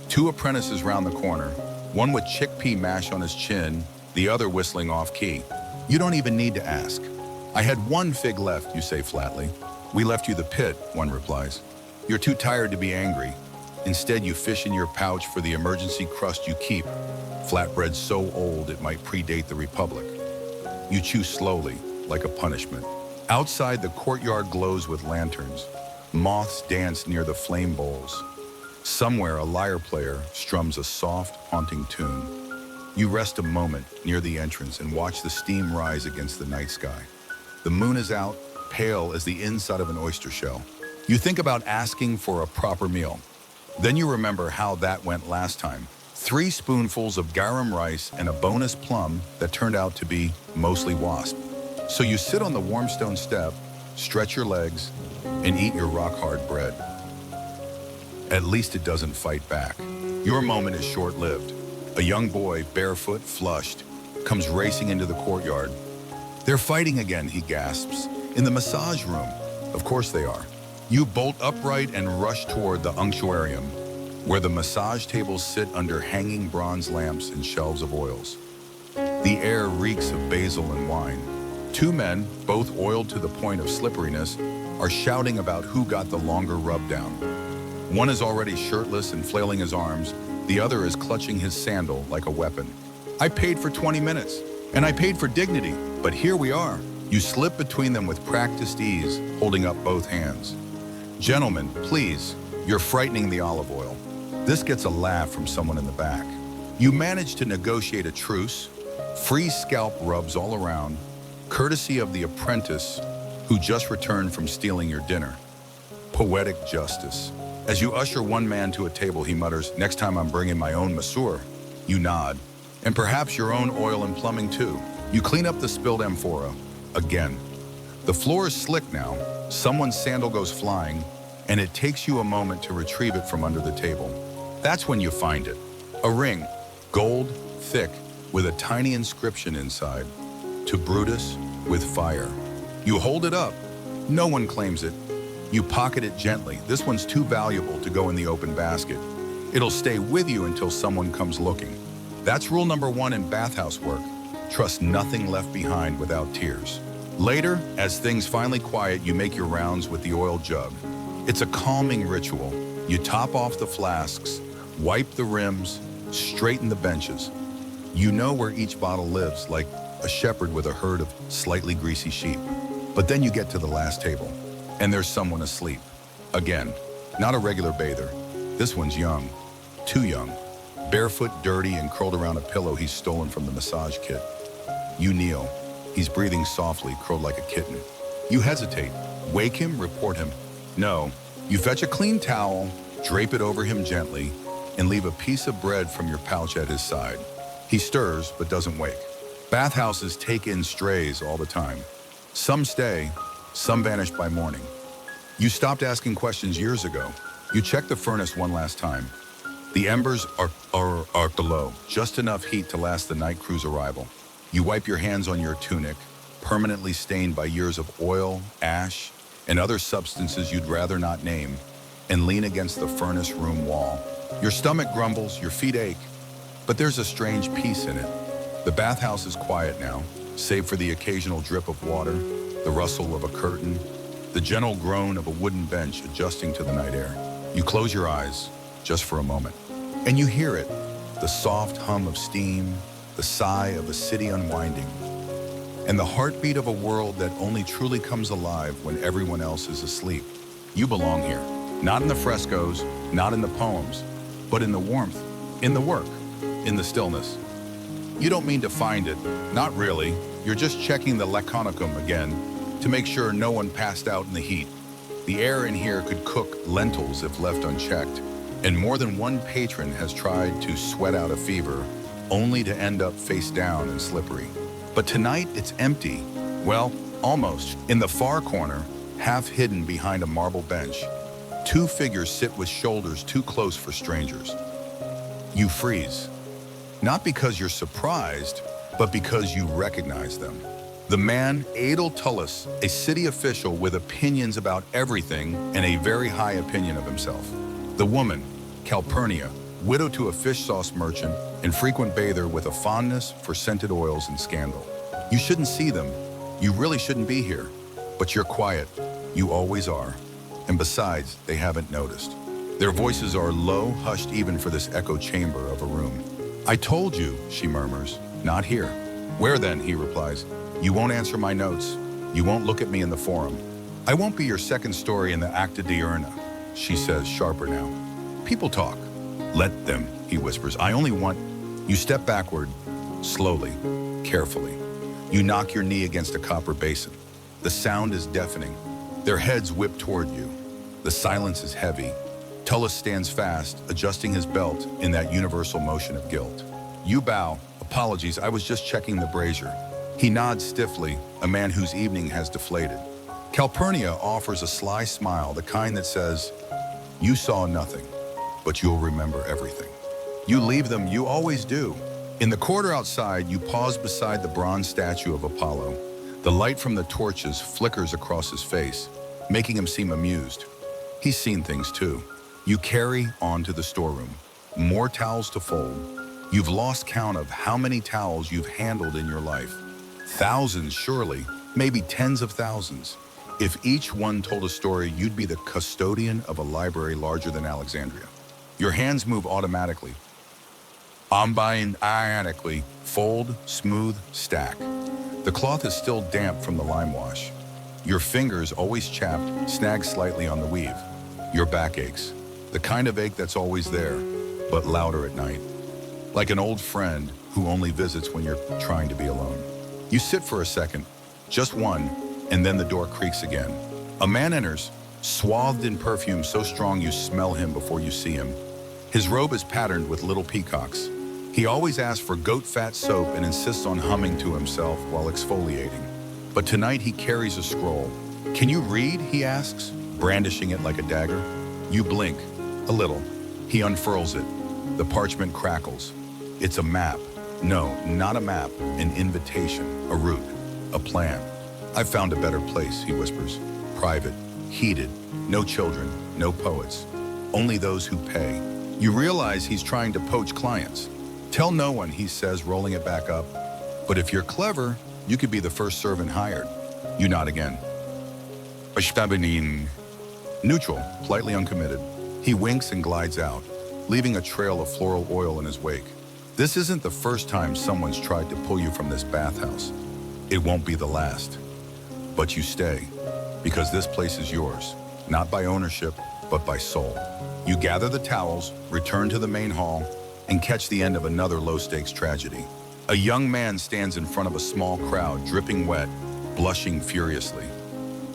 Two apprentices round the corner, one with chickpea mash on his chin, the other whistling off key. You don't even need to ask. "I had one fig left," you say flatly. "We left you the pit," one replies. You're too tired to be angry. Instead, you fish in your pouch for the emergency crust you keep, flatbread so old it might predate the Republic. You chew slowly, like a punishment. Outside, the courtyard glows with lanterns. Moths dance near the flame bowls. Somewhere, a lyre player strums a soft, haunting tune. You rest a moment near the entrance and watch the steam rise against the night sky. The moon is out, pale as the inside of an oyster shell. You think about asking for a proper meal. Then you remember how that went last time. 3 spoonfuls of garum rice and a bonus plum that turned out to be mostly wasp. So you sit on the warm stone step, stretch your legs, and eat your rock-hard bread. At least it doesn't fight back. Your moment is short-lived. A young boy, barefoot, flushed, comes racing into the courtyard. "They're fighting again," he gasps. "In the massage room." Of course they are. You bolt upright and rush toward the unctuarium, where the massage tables sit under hanging bronze lamps and shelves of oils. The air reeks of basil and wine. 2 men, both oiled to the point of slipperiness, are shouting about who got the longer rub down. One is already shirtless and flailing his arms. The other is clutching his sandal like a weapon. "I paid for 20 minutes, and I paid for dignity, but here we are." You slip between them with practiced ease, holding up both hands. "Gentlemen, please, you're frightening the olive oil." This gets a laugh from someone in the back. You manage to negotiate a truce, free scalp rubs all around, courtesy of the apprentice who just returned from stealing your dinner. Poetic justice. As you usher one man to a table, he mutters, "Next time I'm bringing my own masseur." You nod. "And perhaps your own oil and plumbing too." You clean up the spilled amphora. Again. The floor is slick now. Someone's sandal goes flying, and it takes you a moment to retrieve it from under the table. That's when you find it. A ring, gold, thick, with a tiny inscription inside. "To Brutus, with fire." You hold it up. No one claims it. You pocket it gently. This one's too valuable to go in the open basket. It'll stay with you until someone comes looking. That's rule number 1 in bathhouse work. Trust nothing left behind without tears. Later, as things finally quiet, you make your rounds with the oil jug. It's a calming ritual. You top off the flasks, wipe the rims, straighten the benches. You know where each bottle lives, like a shepherd with a herd of slightly greasy sheep. But then you get to the last table, and there's someone asleep. Again, not a regular bather. This one's young, too young. Barefoot, dirty, and curled around a pillow he's stolen from the massage kit. You kneel. He's breathing softly, curled like a kitten. You hesitate. Wake him, report him. No. You fetch a clean towel, drape it over him gently, and leave a piece of bread from your pouch at his side. He stirs, but doesn't wake. Bathhouses take in strays all the time. Some stay, some vanish by morning. You stopped asking questions years ago. You checked the furnace one last time. The embers are below, just enough heat to last the night crew's arrival. You wipe your hands on your tunic, permanently stained by years of oil, ash, and other substances you'd rather not name, and lean against the furnace room wall. Your stomach grumbles, your feet ache, but there's a strange peace in it. The bathhouse is quiet now, save for the occasional drip of water, the rustle of a curtain, the gentle groan of a wooden bench adjusting to the night air. You close your eyes, just for a moment, and you hear it, the soft hum of steam, the sigh of a city unwinding, and the heartbeat of a world that only truly comes alive when everyone else is asleep. You belong here, not in the frescoes, not in the poems, but in the warmth, in the work, in the stillness. You don't mean to find it, not really. You're just checking the laconicum again to make sure no one passed out in the heat. The air in here could cook lentils if left unchecked, and more than one patron has tried to sweat out a fever, only to end up face down and slippery. But tonight it's empty. Well, almost. In the far corner, half hidden behind a marble bench, two figures sit with shoulders too close for strangers. You freeze. Not because you're surprised, but because you recognize them. The man, Adel Tullis, a city official with opinions about everything and a very high opinion of himself. The woman, Calpurnia, widow to a fish sauce merchant and frequent bather with a fondness for scented oils and scandal. You shouldn't see them. You really shouldn't be here. But you're quiet. You always are. And besides, they haven't noticed. Their voices are low, hushed even for this echo chamber of a room. I told you, she murmurs. Not here. Where then, he replies. You won't answer my notes. You won't look at me in the forum. I won't be your second story in the Acta Diurna, she says, sharper now. People talk. Let them, he whispers. I only want... You step backward, slowly, carefully. You knock your knee against a copper basin. The sound is deafening. Their heads whip toward you. The silence is heavy. Tullis stands fast, adjusting his belt in that universal motion of guilt. You bow. Apologies, I was just checking the brazier. He nods stiffly, a man whose evening has deflated. Calpurnia offers a sly smile, the kind that says, you saw nothing, but you'll remember everything. You leave them, you always do. In the corridor outside, you pause beside the bronze statue of Apollo. The light from the torches flickers across his face, making him seem amused. He's seen things too. You carry on to the storeroom. More towels to fold. You've lost count of how many towels you've handled in your life. Thousands, surely, maybe tens of thousands. If each one told a story, you'd be the custodian of a library larger than Alexandria. Your hands move automatically. Ironically, fold, smooth, stack. The cloth is still damp from the lime wash. Your fingers, always chapped, snag slightly on the weave. Your back aches, the kind of ache that's always there, but louder at night. Like an old friend who only visits when you're trying to be alone. You sit for a second, just one, and then the door creaks again. A man enters, swathed in perfume so strong you smell him before you see him. His robe is patterned with little peacocks. He always asks for goat fat soap and insists on humming to himself while exfoliating. But tonight he carries a scroll. Can you read, he asks, brandishing it like a dagger. You blink, a little. He unfurls it. The parchment crackles. It's a map. No, not a map, an invitation, a route, a plan. I've found a better place, he whispers. Private, heated, no children, no poets, only those who pay. You realize he's trying to poach clients. Tell no one, he says, rolling it back up. But if you're clever, you could be the first servant hired. You nod again. Neutral, politely uncommitted. He winks and glides out, leaving a trail of floral oil in his wake. This isn't the first time someone's tried to pull you from this bathhouse. It won't be the last. But you stay, because this place is yours, not by ownership, but by soul. You gather the towels, return to the main hall, and catch the end of another low-stakes tragedy. A young man stands in front of a small crowd, dripping wet, blushing furiously.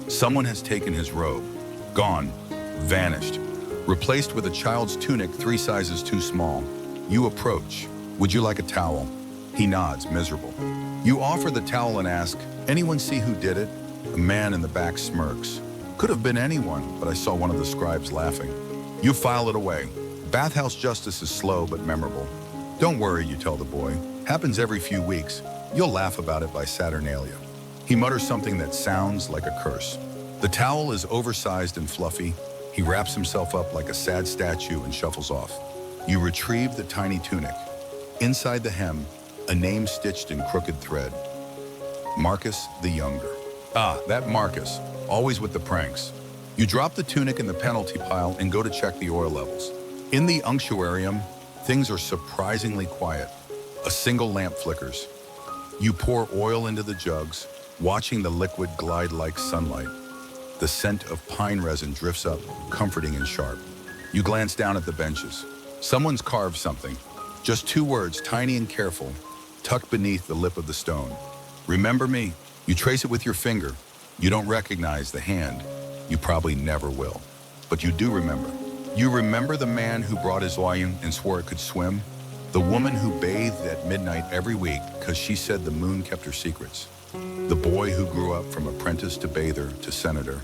Someone has taken his robe, gone, vanished, replaced with a child's tunic 3 sizes too small. You approach. Would you like a towel? He nods, miserable. You offer the towel and ask, anyone see who did it? A man in the back smirks. Could have been anyone, but I saw one of the scribes laughing. You file it away. Bathhouse justice is slow but memorable. Don't worry, you tell the boy. Happens every few weeks. You'll laugh about it by Saturnalia. He mutters something that sounds like a curse. The towel is oversized and fluffy. He wraps himself up like a sad statue and shuffles off. You retrieve the tiny tunic. Inside the hem, a name stitched in crooked thread. Marcus the Younger. Ah, that Marcus, always with the pranks. You drop the tunic in the penalty pile and go to check the oil levels. In the unctuarium, things are surprisingly quiet. A single lamp flickers. You pour oil into the jugs, watching the liquid glide like sunlight. The scent of pine resin drifts up, comforting and sharp. You glance down at the benches. Someone's carved something. Just 2 words, tiny and careful, tucked beneath the lip of the stone. Remember me. You trace it with your finger. You don't recognize the hand. You probably never will. But you do remember. You remember the man who brought his lion and swore it could swim? The woman who bathed at midnight every week because she said the moon kept her secrets? The boy who grew up from apprentice to bather to senator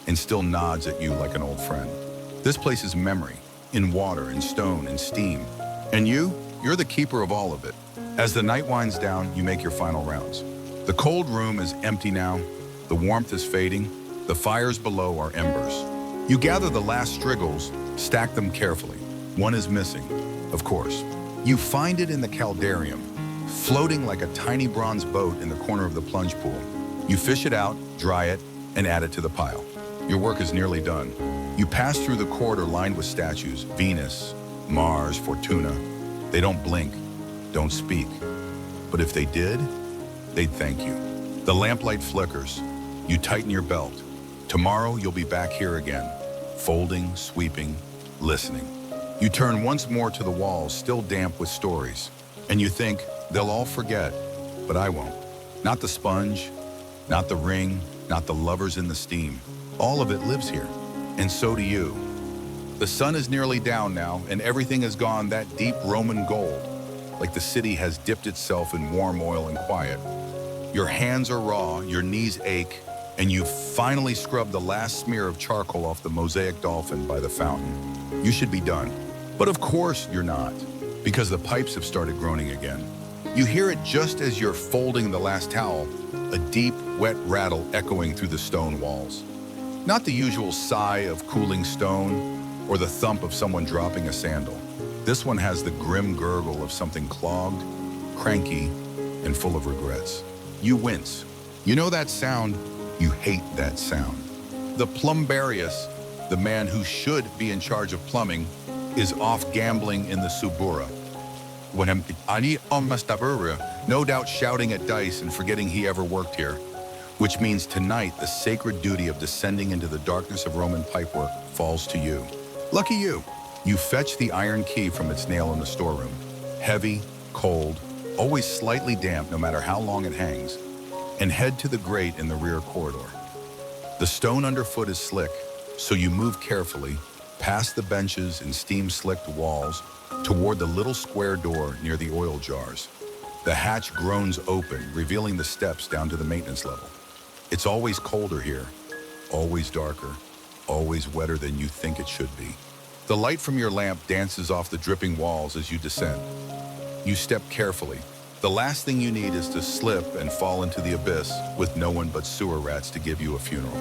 and still nods at you like an old friend? This place is memory, in water, in stone, in steam. And you're the keeper of all of it. As the night winds down, you make your final rounds. The cold room is empty now. The warmth is fading. The fires below are embers. You gather the last strigils, stack them carefully. One is missing, of course. You find it in the caldarium, floating like a tiny bronze boat in the corner of the plunge pool. You fish it out, dry it, and add it to the pile. Your work is nearly done. You pass through the corridor lined with statues, Venus, Mars, Fortuna. They don't blink, don't speak. But if they did, they'd thank you. The lamplight flickers. You tighten your belt. Tomorrow you'll be back here again, folding, sweeping, listening. You turn once more to the walls, still damp with stories. And you think, they'll all forget, but I won't. Not the sponge, not the ring, not the lovers in the steam. All of it lives here, and so do you. The sun is nearly down now, and everything has gone that deep Roman gold, like the city has dipped itself in warm oil and quiet. Your hands are raw, your knees ache, and you've finally scrubbed the last smear of charcoal off the mosaic dolphin by the fountain. You should be done. But of course you're not, because the pipes have started groaning again. You hear it just as you're folding the last towel, a deep, wet rattle echoing through the stone walls. Not the usual sigh of cooling stone or the thump of someone dropping a sandal. This one has the grim gurgle of something clogged, cranky, and full of regrets. You wince. You know that sound? You hate that sound. The plumbarius, the man who should be in charge of plumbing, is off gambling in the Subura. No doubt shouting at dice and forgetting he ever worked here, which means tonight the sacred duty of descending into the darkness of Roman pipework falls to you. Lucky you. You fetch the iron key from its nail in the storeroom. Heavy, cold, always slightly damp no matter how long it hangs, and head to the grate in the rear corridor. The stone underfoot is slick, so you move carefully, past the benches and steam-slicked walls, toward the little square door near the oil jars. The hatch groans open, revealing the steps down to the maintenance level. It's always colder here, always darker, always wetter than you think it should be. The light from your lamp dances off the dripping walls as you descend. You step carefully. The last thing you need is to slip and fall into the abyss with no one but sewer rats to give you a funeral.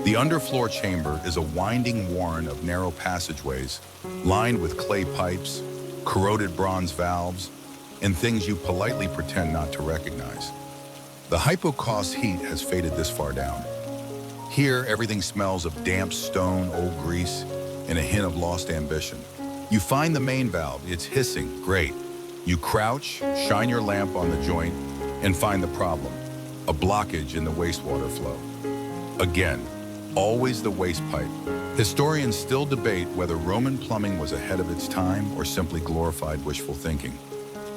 The underfloor chamber is a winding warren of narrow passageways, lined with clay pipes, corroded bronze valves, and things you politely pretend not to recognize. The hypocaust heat has faded this far down. Here, everything smells of damp stone, old grease, and a hint of lost ambition. You find the main valve. It's hissing. Great. You crouch, shine your lamp on the joint, and find the problem. A blockage in the wastewater flow. Again, always the waste pipe. Historians still debate whether Roman plumbing was ahead of its time or simply glorified wishful thinking.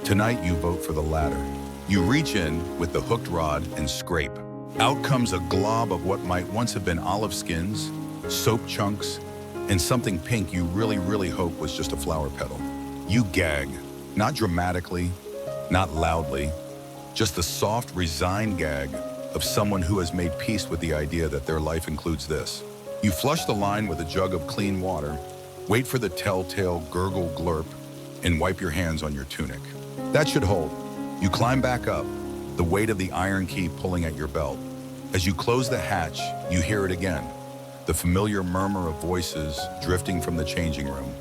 Tonight, you vote for the latter. You reach in with the hooked rod and scrape. Out comes a glob of what might once have been olive skins, soap chunks, and something pink you really hope was just a flower petal. You gag, not dramatically, not loudly, just the soft, resigned gag of someone who has made peace with the idea that their life includes this. You flush the line with a jug of clean water, wait for the telltale gurgle glurp, and wipe your hands on your tunic. That should hold. You climb back up, the weight of the iron key pulling at your belt. As you close the hatch, you hear it again, the familiar murmur of voices drifting from the changing room.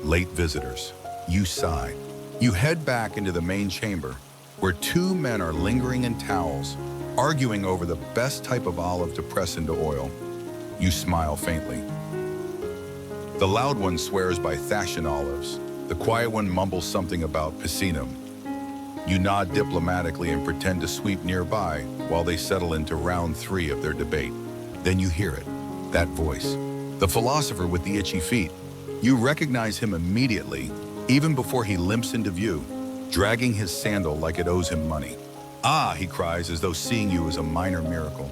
Late visitors. You sigh. You head back into the main chamber, where two men are lingering in towels, arguing over the best type of olive to press into oil. You smile faintly. The loud one swears by Thashan olives. The quiet one mumbles something about piscinum. You nod diplomatically and pretend to sweep nearby while they settle into round 3 of their debate. Then you hear it, that voice. The philosopher with the itchy feet. You recognize him immediately, even before he limps into view, dragging his sandal like it owes him money. "Ah," he cries, as though seeing you is a minor miracle.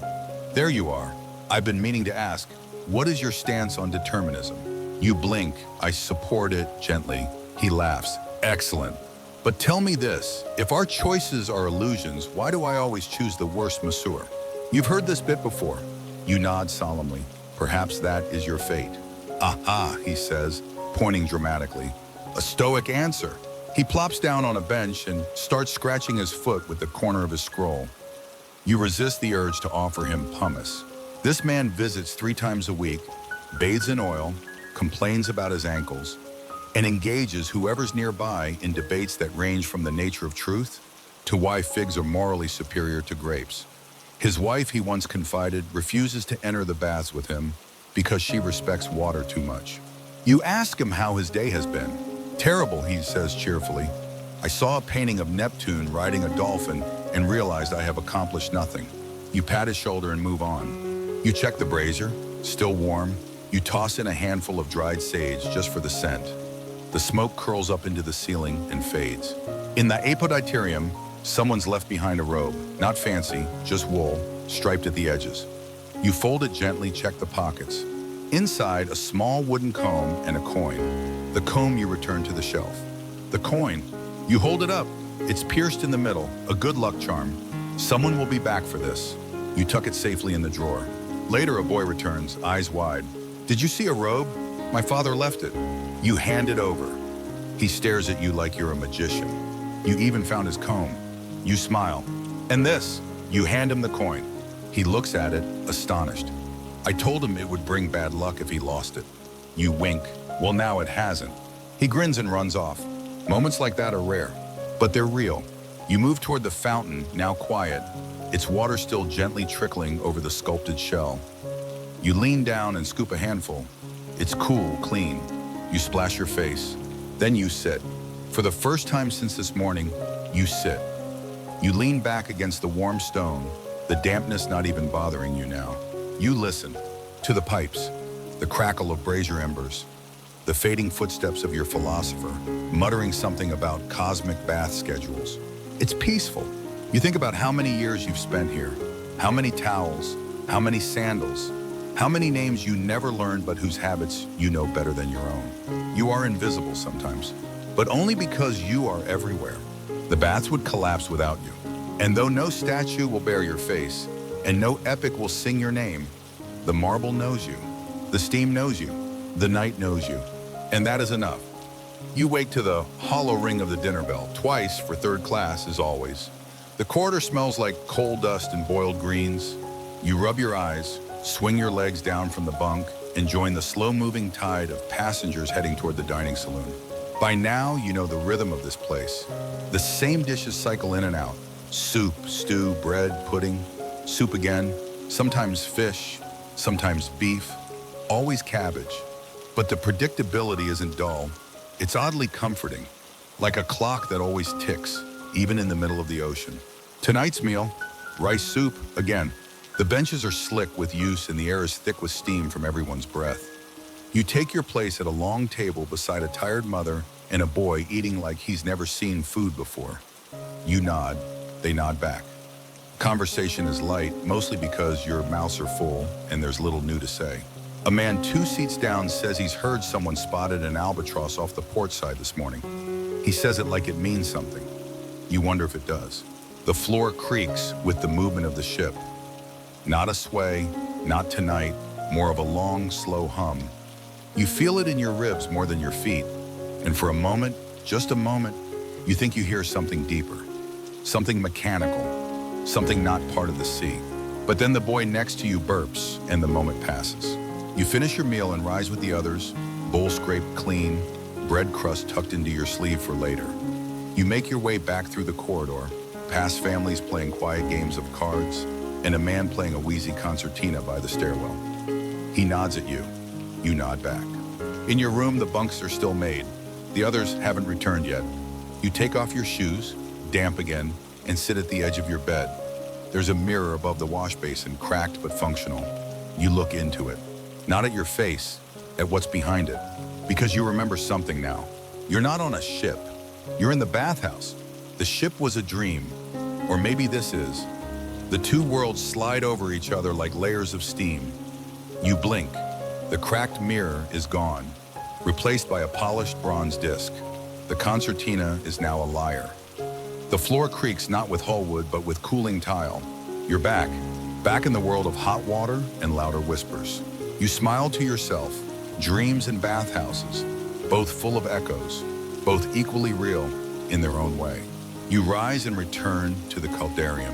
"There you are. I've been meaning to ask, what is your stance on determinism?" You blink. "I support it," gently. He laughs. "Excellent. But tell me this, if our choices are illusions, why do I always choose the worst masseur?" You've heard this bit before. You nod solemnly. "Perhaps that is your fate." "Aha," he says, pointing dramatically. "A stoic answer." He plops down on a bench and starts scratching his foot with the corner of his scroll. You resist the urge to offer him pumice. This man visits 3 times a week, bathes in oil, complains about his ankles, and engages whoever's nearby in debates that range from the nature of truth to why figs are morally superior to grapes. His wife, he once confided, refuses to enter the baths with him because she respects water too much. You ask him how his day has been. "Terrible," he says cheerfully. "I saw a painting of Neptune riding a dolphin and realized I have accomplished nothing." You pat his shoulder and move on. You check the brazier, still warm. You toss in a handful of dried sage just for the scent. The smoke curls up into the ceiling and fades. In the apoditerium, someone's left behind a robe, not fancy, just wool, striped at the edges. You fold it gently, check the pockets. Inside, a small wooden comb and a coin. The comb you return to the shelf. The coin, you hold it up. It's pierced in the middle, a good luck charm. Someone will be back for this. You tuck it safely in the drawer. Later, a boy returns, eyes wide. "Did you see a robe? My father left it." You hand it over. He stares at you like you're a magician. You even found his comb. You smile. "And this?" You hand him the coin. He looks at it, astonished. "I told him it would bring bad luck if he lost it." You wink. "Well, now it hasn't." He grins and runs off. Moments like that are rare, but they're real. You move toward the fountain, now quiet, its water still gently trickling over the sculpted shell. You lean down and scoop a handful. It's cool, clean. You splash your face. Then you sit. For the first time since this morning, you sit. You lean back against the warm stone, the dampness not even bothering you now. You listen to the pipes, the crackle of brazier embers, the fading footsteps of your philosopher, muttering something about cosmic bath schedules. It's peaceful. You think about how many years you've spent here, how many towels, how many sandals, how many names you never learned but whose habits you know better than your own. You are invisible sometimes, but only because you are everywhere. The baths would collapse without you. And though no statue will bear your face, and no epic will sing your name, the marble knows you, the steam knows you, the night knows you, and that is enough. You wake to the hollow ring of the dinner bell, twice for third class as always. The corridor smells like coal dust and boiled greens. You rub your eyes, swing your legs down from the bunk, and join the slow-moving tide of passengers heading toward the dining saloon. By now, you know the rhythm of this place. The same dishes cycle in and out. Soup, stew, bread, pudding, soup again, sometimes fish, sometimes beef, always cabbage. But the predictability isn't dull. It's oddly comforting, like a clock that always ticks, even in the middle of the ocean. Tonight's meal, rice soup, again. The benches are slick with use and the air is thick with steam from everyone's breath. You take your place at a long table beside a tired mother and a boy eating like he's never seen food before. You nod, they nod back. Conversation is light, mostly because your mouths are full and there's little new to say. A man 2 seats down says he's heard someone spotted an albatross off the port side this morning. He says it like it means something. You wonder if it does. The floor creaks with the movement of the ship. Not a sway, not tonight, more of a long, slow hum. You feel it in your ribs more than your feet, and for a moment, just a moment, you think you hear something deeper, something mechanical, something not part of the sea. But then the boy next to you burps, and the moment passes. You finish your meal and rise with the others, bowl scraped clean, bread crust tucked into your sleeve for later. You make your way back through the corridor, past families playing quiet games of cards, and a man playing a wheezy concertina by the stairwell. He nods at you. You nod back. In your room, the bunks are still made. The others haven't returned yet. You take off your shoes, damp again, and sit at the edge of your bed. There's a mirror above the wash basin, cracked but functional. You look into it. Not at your face, at what's behind it. Because you remember something now. You're not on a ship. You're in the bathhouse. The ship was a dream. Or maybe this is. The two worlds slide over each other like layers of steam. You blink. The cracked mirror is gone, replaced by a polished bronze disc. The concertina is now a lyre. The floor creaks not with hull wood, but with cooling tile. You're back in the world of hot water and louder whispers. You smile to yourself, dreams and bathhouses, both full of echoes, both equally real in their own way. You rise and return to the caldarium,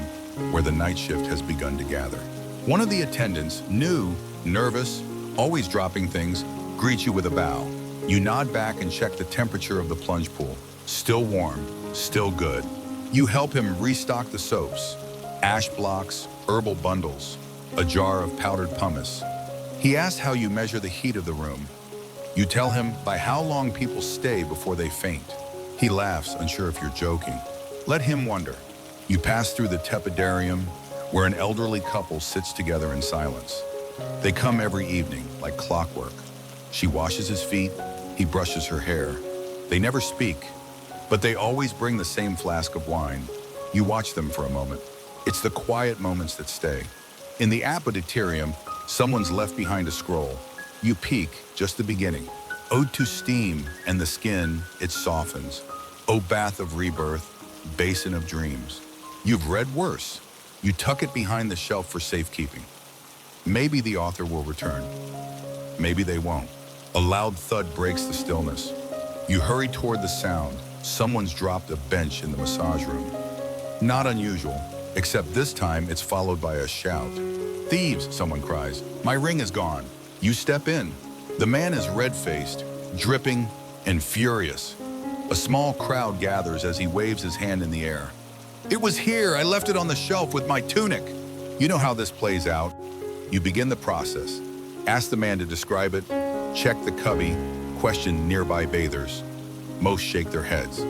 where the night shift has begun to gather. One of the attendants, new, nervous, always dropping things, greets you with a bow. You nod back and check the temperature of the plunge pool. Still warm, still good. You help him restock the soaps, ash blocks, herbal bundles, a jar of powdered pumice. He asks how you measure the heat of the room. You tell him by how long people stay before they faint. He laughs, unsure if you're joking. Let him wonder. You pass through the tepidarium, where an elderly couple sits together in silence. They come every evening, like clockwork. She washes his feet, he brushes her hair. They never speak, but they always bring the same flask of wine. You watch them for a moment. It's the quiet moments that stay. In the appetitorium, someone's left behind a scroll. You peek, just the beginning. Ode to steam and the skin, it softens. O bath of rebirth, basin of dreams. You've read worse. You tuck it behind the shelf for safekeeping. Maybe the author will return. Maybe they won't. A loud thud breaks the stillness. You hurry toward the sound. Someone's dropped a bench in the massage room. Not unusual, except this time it's followed by a shout. Thieves, someone cries. My ring is gone. You step in. The man is red-faced, dripping, and furious. A small crowd gathers as he waves his hand in the air. It was here. I left it on the shelf with my tunic. You know how this plays out. You begin the process. Ask the man to describe it, check the cubby, question nearby bathers. Most shake their heads.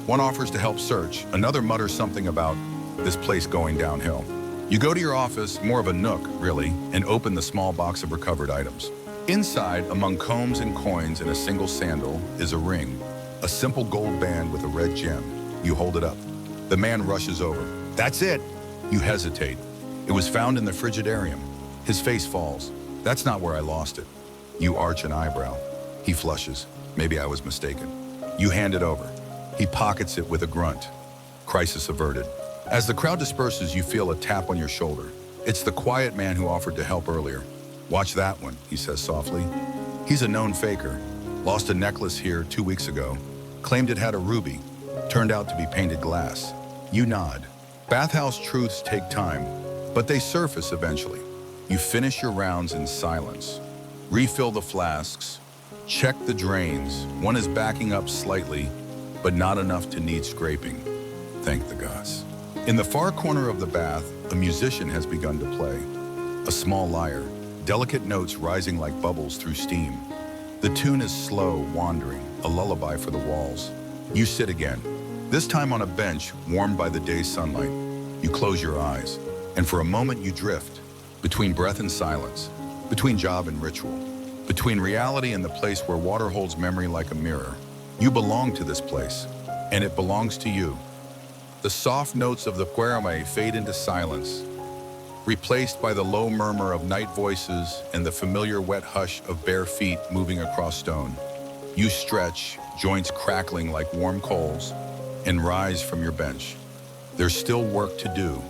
One offers to help search, another mutters something about this place going downhill. You go to your office, more of a nook, really, and open the small box of recovered items. Inside, among combs and coins and a single sandal, is a ring, a simple gold band with a red gem. You hold it up. The man rushes over. That's it. You hesitate. It was found in the frigidarium. His face falls. That's not where I lost it. You arch an eyebrow. He flushes. Maybe I was mistaken. You hand it over. He pockets it with a grunt. Crisis averted. As the crowd disperses, you feel a tap on your shoulder. It's the quiet man who offered to help earlier. Watch that one, he says softly. He's a known faker. Lost a necklace here 2 weeks ago. Claimed it had a ruby. Turned out to be painted glass. You nod. Bathhouse truths take time, but they surface eventually. You finish your rounds in silence. Refill the flasks. Check the drains. One is backing up slightly, but not enough to need scraping. Thank the gods. In the far corner of the bath, a musician has begun to play. A small lyre, delicate notes rising like bubbles through steam. The tune is slow, wandering, a lullaby for the walls. You sit again, this time on a bench warmed by the day's sunlight. You close your eyes, and for a moment you drift, between breath and silence, between job and ritual, between reality and the place where water holds memory like a mirror. You belong to this place, and it belongs to you. The soft notes of the guarame fade into silence, replaced by the low murmur of night voices and the familiar wet hush of bare feet moving across stone. You stretch, joints crackling like warm coals, and rise from your bench. There's still work to do.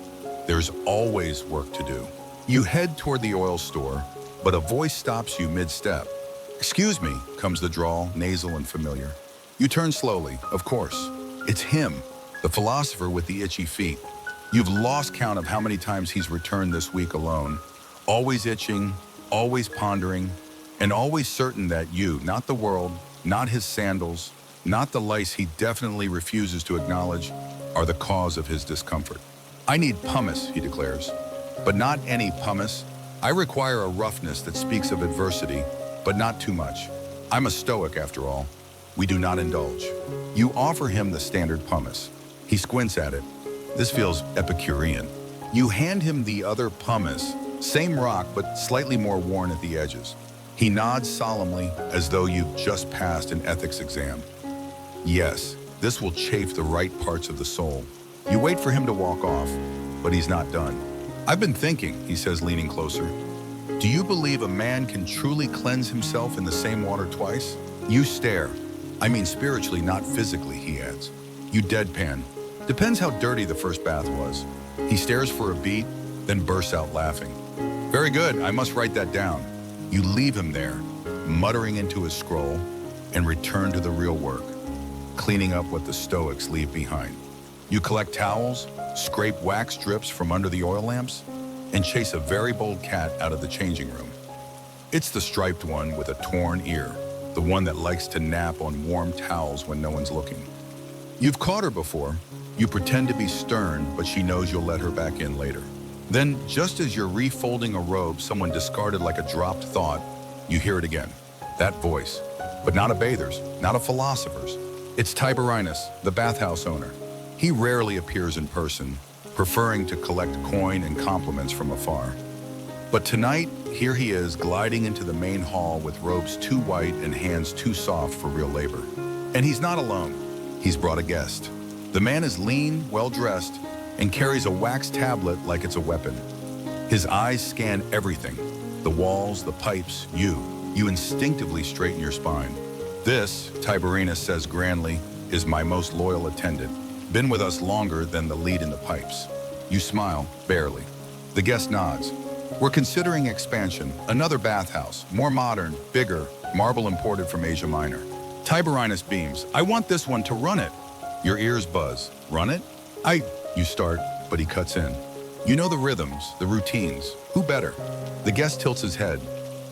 There's always work to do. You head toward the oil store, but a voice stops you mid-step. "Excuse me," comes the drawl, nasal and familiar. You turn slowly, of course. It's him, the philosopher with the itchy feet. You've lost count of how many times he's returned this week alone, always itching, always pondering, and always certain that you, not the world, not his sandals, not the lice he definitely refuses to acknowledge, are the cause of his discomfort. "I need pumice," he declares, "but not any pumice. I require a roughness that speaks of adversity, but not too much. I'm a stoic after all. We do not indulge." You offer him the standard pumice. He squints at it. This feels Epicurean. You hand him the other pumice, same rock but slightly more worn at the edges. He nods solemnly as though you've just passed an ethics exam. Yes, this will chafe the right parts of the soul. You wait for him to walk off, but he's not done. "I've been thinking," he says, leaning closer. "Do you believe a man can truly cleanse himself in the same water twice?" You stare. "I mean spiritually, not physically," he adds. You deadpan. "Depends how dirty the first bath was." He stares for a beat, then bursts out laughing. "Very good, I must write that down." You leave him there, muttering into his scroll, and return to the real work, cleaning up what the Stoics leave behind. You collect towels, scrape wax drips from under the oil lamps, and chase a very bold cat out of the changing room. It's the striped one with a torn ear, the one that likes to nap on warm towels when no one's looking. You've caught her before. You pretend to be stern, but she knows you'll let her back in later. Then, just as you're refolding a robe someone discarded like a dropped thought, you hear it again. That voice. But not a bather's, not a philosopher's. It's Tiberinus, the bathhouse owner. He rarely appears in person, preferring to collect coin and compliments from afar. But tonight, here he is gliding into the main hall with robes too white and hands too soft for real labor. And he's not alone. He's brought a guest. The man is lean, well-dressed, and carries a wax tablet like it's a weapon. His eyes scan everything. The walls, the pipes, you. You instinctively straighten your spine. "This," Tiberinus says grandly, "is my most loyal attendant. Been with us longer than the lead in the pipes." You smile, barely. The guest nods. "We're considering expansion, another bathhouse, more modern, bigger, marble imported from Asia Minor." Tiberinus beams. "I want this one to run it." Your ears buzz. "Run it?" You start, but he cuts in. "You know the rhythms, the routines. Who better?" The guest tilts his head.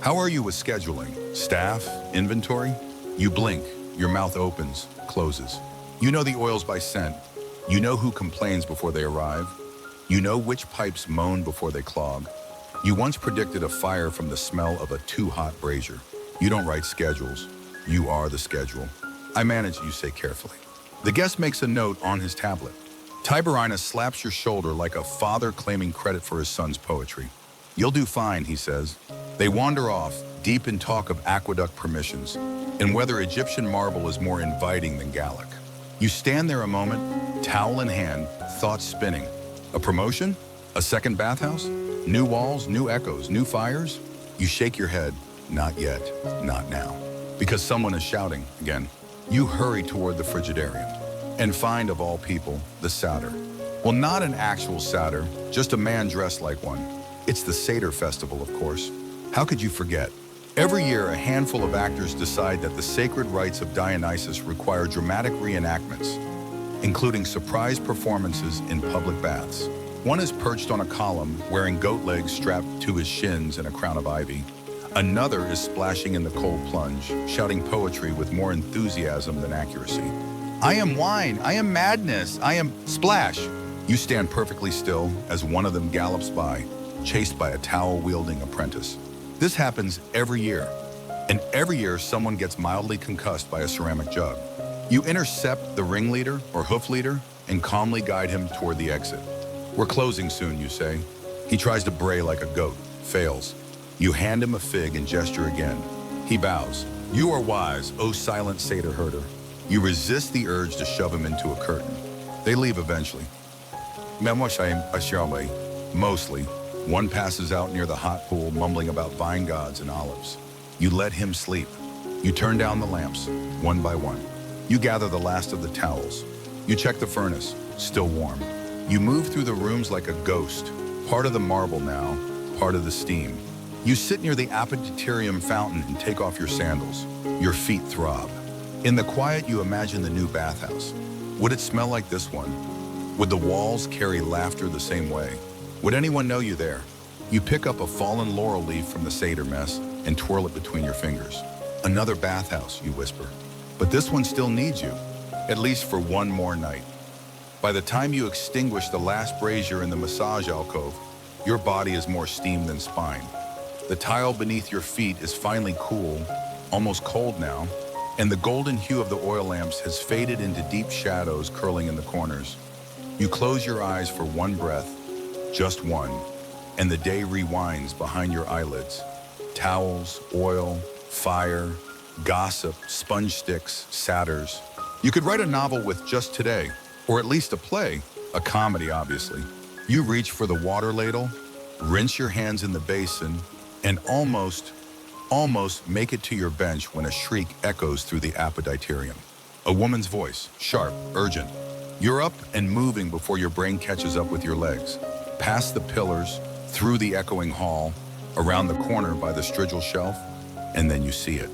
"How are you with scheduling? Staff? Inventory?" You blink. Your mouth opens, closes. You know the oils by scent. You know who complains before they arrive. You know which pipes moan before they clog. You once predicted a fire from the smell of a too-hot brazier. You don't write schedules. You are the schedule. "I manage," you say carefully. The guest makes a note on his tablet. Tiberinus slaps your shoulder like a father claiming credit for his son's poetry. "You'll do fine," he says. They wander off, deep in talk of aqueduct permissions, and whether Egyptian marble is more inviting than Gallic. You stand there a moment, towel in hand, thoughts spinning. A promotion? A second bathhouse? New walls, new echoes, new fires? You shake your head. Not yet, not now. Because someone is shouting again. You hurry toward the frigidarium and find, of all people, the satyr. Well, not an actual satyr, just a man dressed like one. It's the Satyr Festival, of course. How could you forget? Every year, a handful of actors decide that the sacred rites of Dionysus require dramatic reenactments, including surprise performances in public baths. One is perched on a column, wearing goat legs strapped to his shins and a crown of ivy. Another is splashing in the cold plunge, shouting poetry with more enthusiasm than accuracy. "I am wine, I am madness, I am..." Splash! You stand perfectly still as one of them gallops by, chased by a towel-wielding apprentice. This happens every year, and every year someone gets mildly concussed by a ceramic jug. You intercept the ringleader or hoof leader and calmly guide him toward the exit. "We're closing soon," you say. He tries to bray like a goat, fails. You hand him a fig and gesture again. He bows. "You are wise, O silent satyr herder." You resist the urge to shove him into a curtain. They leave eventually. Mostly. One passes out near the hot pool, mumbling about vine gods and olives. You let him sleep. You turn down the lamps, one by one. You gather the last of the towels. You check the furnace, still warm. You move through the rooms like a ghost, part of the marble now, part of the steam. You sit near the Appetiterium fountain and take off your sandals. Your feet throb. In the quiet, you imagine the new bathhouse. Would it smell like this one? Would the walls carry laughter the same way? Would anyone know you there? You pick up a fallen laurel leaf from the Seder mess and twirl it between your fingers. Another bathhouse, you whisper. But this one still needs you, at least for one more night. By the time you extinguish the last brazier in the massage alcove, your body is more steam than spine. The tile beneath your feet is finally cool, almost cold now, and the golden hue of the oil lamps has faded into deep shadows curling in the corners. You close your eyes for one breath, just one, and the day rewinds behind your eyelids. Towels, oil, fire, gossip, sponge sticks, satyrs. You could write a novel with just today, or at least a play, a comedy obviously. You reach for the water ladle, rinse your hands in the basin, and almost make it to your bench when a shriek echoes through the Appetiterium. A woman's voice, sharp, urgent. You're up and moving before your brain catches up with your legs. Past the pillars, through the echoing hall, around the corner by the strigil shelf, and then you see it.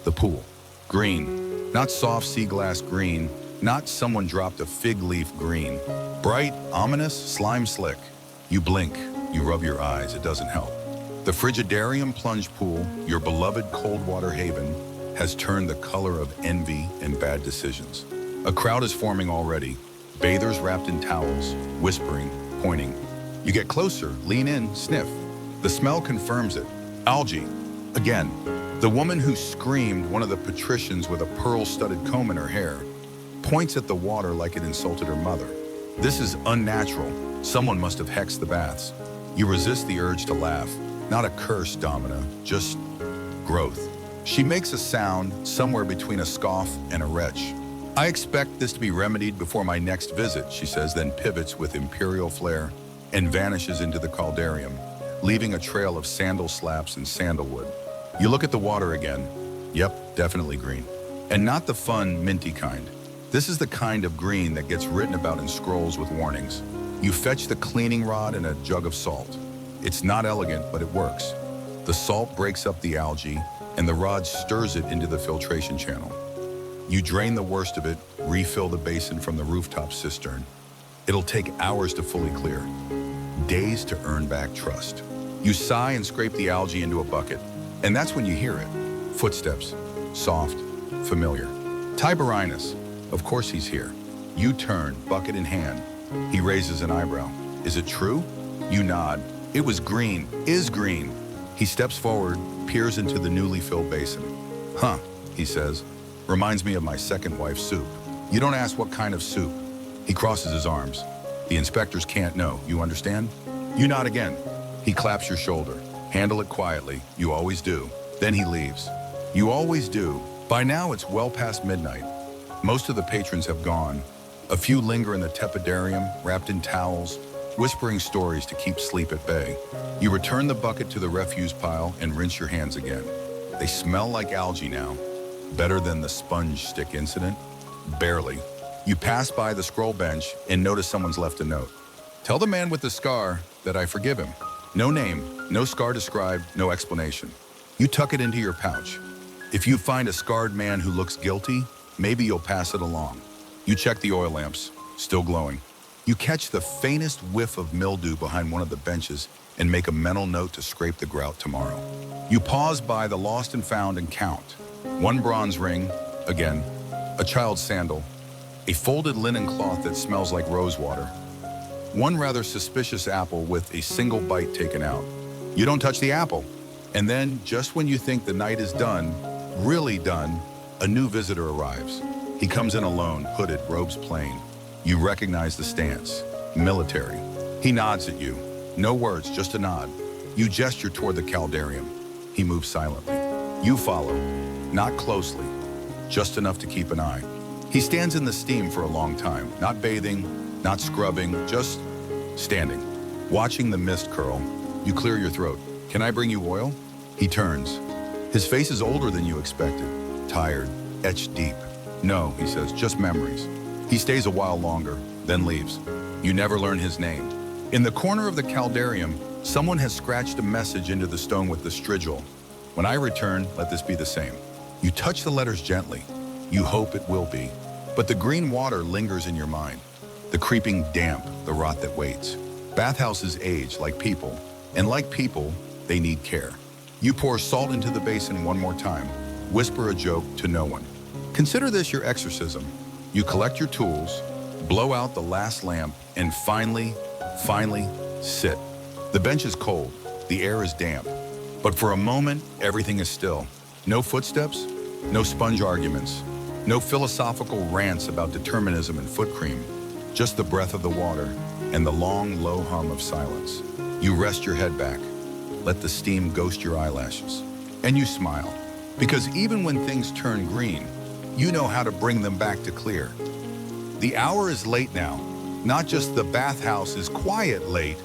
The pool. Green. Not soft sea glass green, not someone dropped a fig leaf green. Bright, ominous, slime slick. You blink, you rub your eyes, it doesn't help. The Frigidarium plunge pool, your beloved cold water haven, has turned the color of envy and bad decisions. A crowd is forming already, bathers wrapped in towels, whispering, pointing. You get closer, lean in, sniff. The smell confirms it. Algae. Again, the woman who screamed, one of the patricians with a pearl-studded comb in her hair, points at the water like it insulted her mother. This is unnatural. Someone must have hexed the baths. You resist the urge to laugh. Not a curse, Domina, just growth. She makes a sound somewhere between a scoff and a retch. I expect this to be remedied before my next visit, she says, then pivots with imperial flair and vanishes into the caldarium, leaving a trail of sandal slaps and sandalwood. You look at the water again. Yep, definitely green. And not the fun, minty kind. This is the kind of green that gets written about in scrolls with warnings. You fetch the cleaning rod and a jug of salt. It's not elegant, but it works. The salt breaks up the algae, and the rod stirs it into the filtration channel. You drain the worst of it, refill the basin from the rooftop cistern. It'll take hours to fully clear, days to earn back trust. You sigh and scrape the algae into a bucket, and that's when you hear it. Footsteps, soft, familiar. Tiberinus, of course he's here. You turn, bucket in hand. He raises an eyebrow. Is it true? You nod. It was green, is green. He steps forward, peers into the newly filled basin. Huh, he says. Reminds me of my second wife's soup. You don't ask what kind of soup. He crosses his arms. The inspectors can't know, you understand? You nod again. He claps your shoulder. Handle it quietly, you always do. Then he leaves. You always do. By now it's well past midnight. Most of the patrons have gone. A few linger in the tepidarium, wrapped in towels, whispering stories to keep sleep at bay. You return the bucket to the refuse pile and rinse your hands again. They smell like algae now. Better than the sponge stick incident? Barely. You pass by the scroll bench and notice someone's left a note. Tell the man with the scar that I forgive him. No name, no scar described, no explanation. You tuck it into your pouch. If you find a scarred man who looks guilty, maybe you'll pass it along. You check the oil lamps, still glowing. You catch the faintest whiff of mildew behind one of the benches and make a mental note to scrape the grout tomorrow. You pause by the lost and found and count. One bronze ring, again, a child's sandal, a folded linen cloth that smells like rose water, one rather suspicious apple with a single bite taken out. You don't touch the apple. And then, just when you think the night is done, really done, a new visitor arrives. He comes in alone, hooded, robes plain. You recognize the stance, military. He nods at you. No words, just a nod. You gesture toward the caldarium. He moves silently. You follow, not closely, just enough to keep an eye. He stands in the steam for a long time, not bathing, not scrubbing, just standing. Watching the mist curl, you clear your throat. Can I bring you oil? He turns. His face is older than you expected, tired, etched deep. No, he says, just memories. He stays a while longer, then leaves. You never learn his name. In the corner of the caldarium, someone has scratched a message into the stone with the strigil. When I return, let this be the same. You touch the letters gently. You hope it will be. But the green water lingers in your mind. The creeping damp, the rot that waits. Bathhouses age like people, and like people, they need care. You pour salt into the basin one more time. Whisper a joke to no one. Consider this your exorcism. You collect your tools, blow out the last lamp, and finally, sit. The bench is cold, the air is damp, but for a moment, everything is still. No footsteps, no sponge arguments, no philosophical rants about determinism and foot cream, just the breath of the water and the long, low hum of silence. You rest your head back, let the steam ghost your eyelashes, and you smile, because even when things turn green, you know how to bring them back to clear. The hour is late now. Not just the bathhouse is quiet late,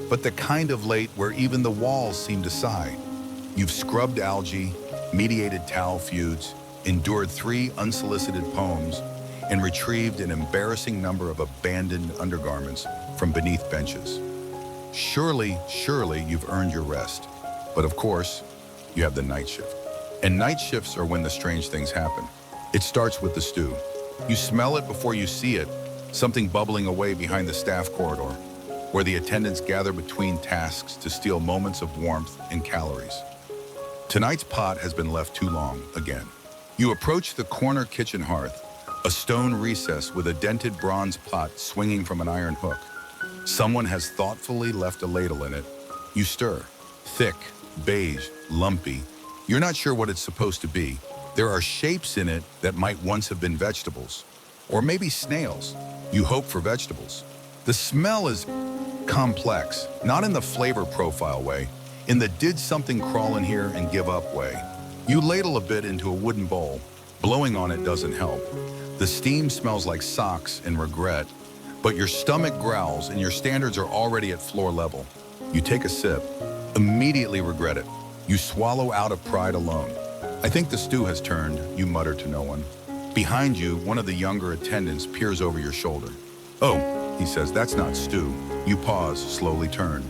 but the kind of late where even the walls seem to sigh. You've scrubbed algae, mediated towel feuds, endured 3 unsolicited poems, and retrieved an embarrassing number of abandoned undergarments from beneath benches. Surely you've earned your rest. But of course, you have the night shift. And night shifts are when the strange things happen. It starts with the stew. You smell it before you see it, something bubbling away behind the staff corridor, where the attendants gather between tasks to steal moments of warmth and calories. Tonight's pot has been left too long again. You approach the corner kitchen hearth, a stone recess with a dented bronze pot swinging from an iron hook. Someone has thoughtfully left a ladle in it. You stir. Thick, beige, lumpy. You're not sure what it's supposed to be. There are shapes in it that might once have been vegetables. Or maybe snails. You hope for vegetables. The smell is complex, not in the flavor profile way, in the did something crawl in here and give up way. You ladle a bit into a wooden bowl. Blowing on it doesn't help. The steam smells like socks and regret, but your stomach growls and your standards are already at floor level. You take a sip, immediately regret it. You swallow out of pride alone. I think the stew has turned, you mutter to no one. Behind you, one of the younger attendants peers over your shoulder. Oh, he says, that's not stew. You pause, slowly turn.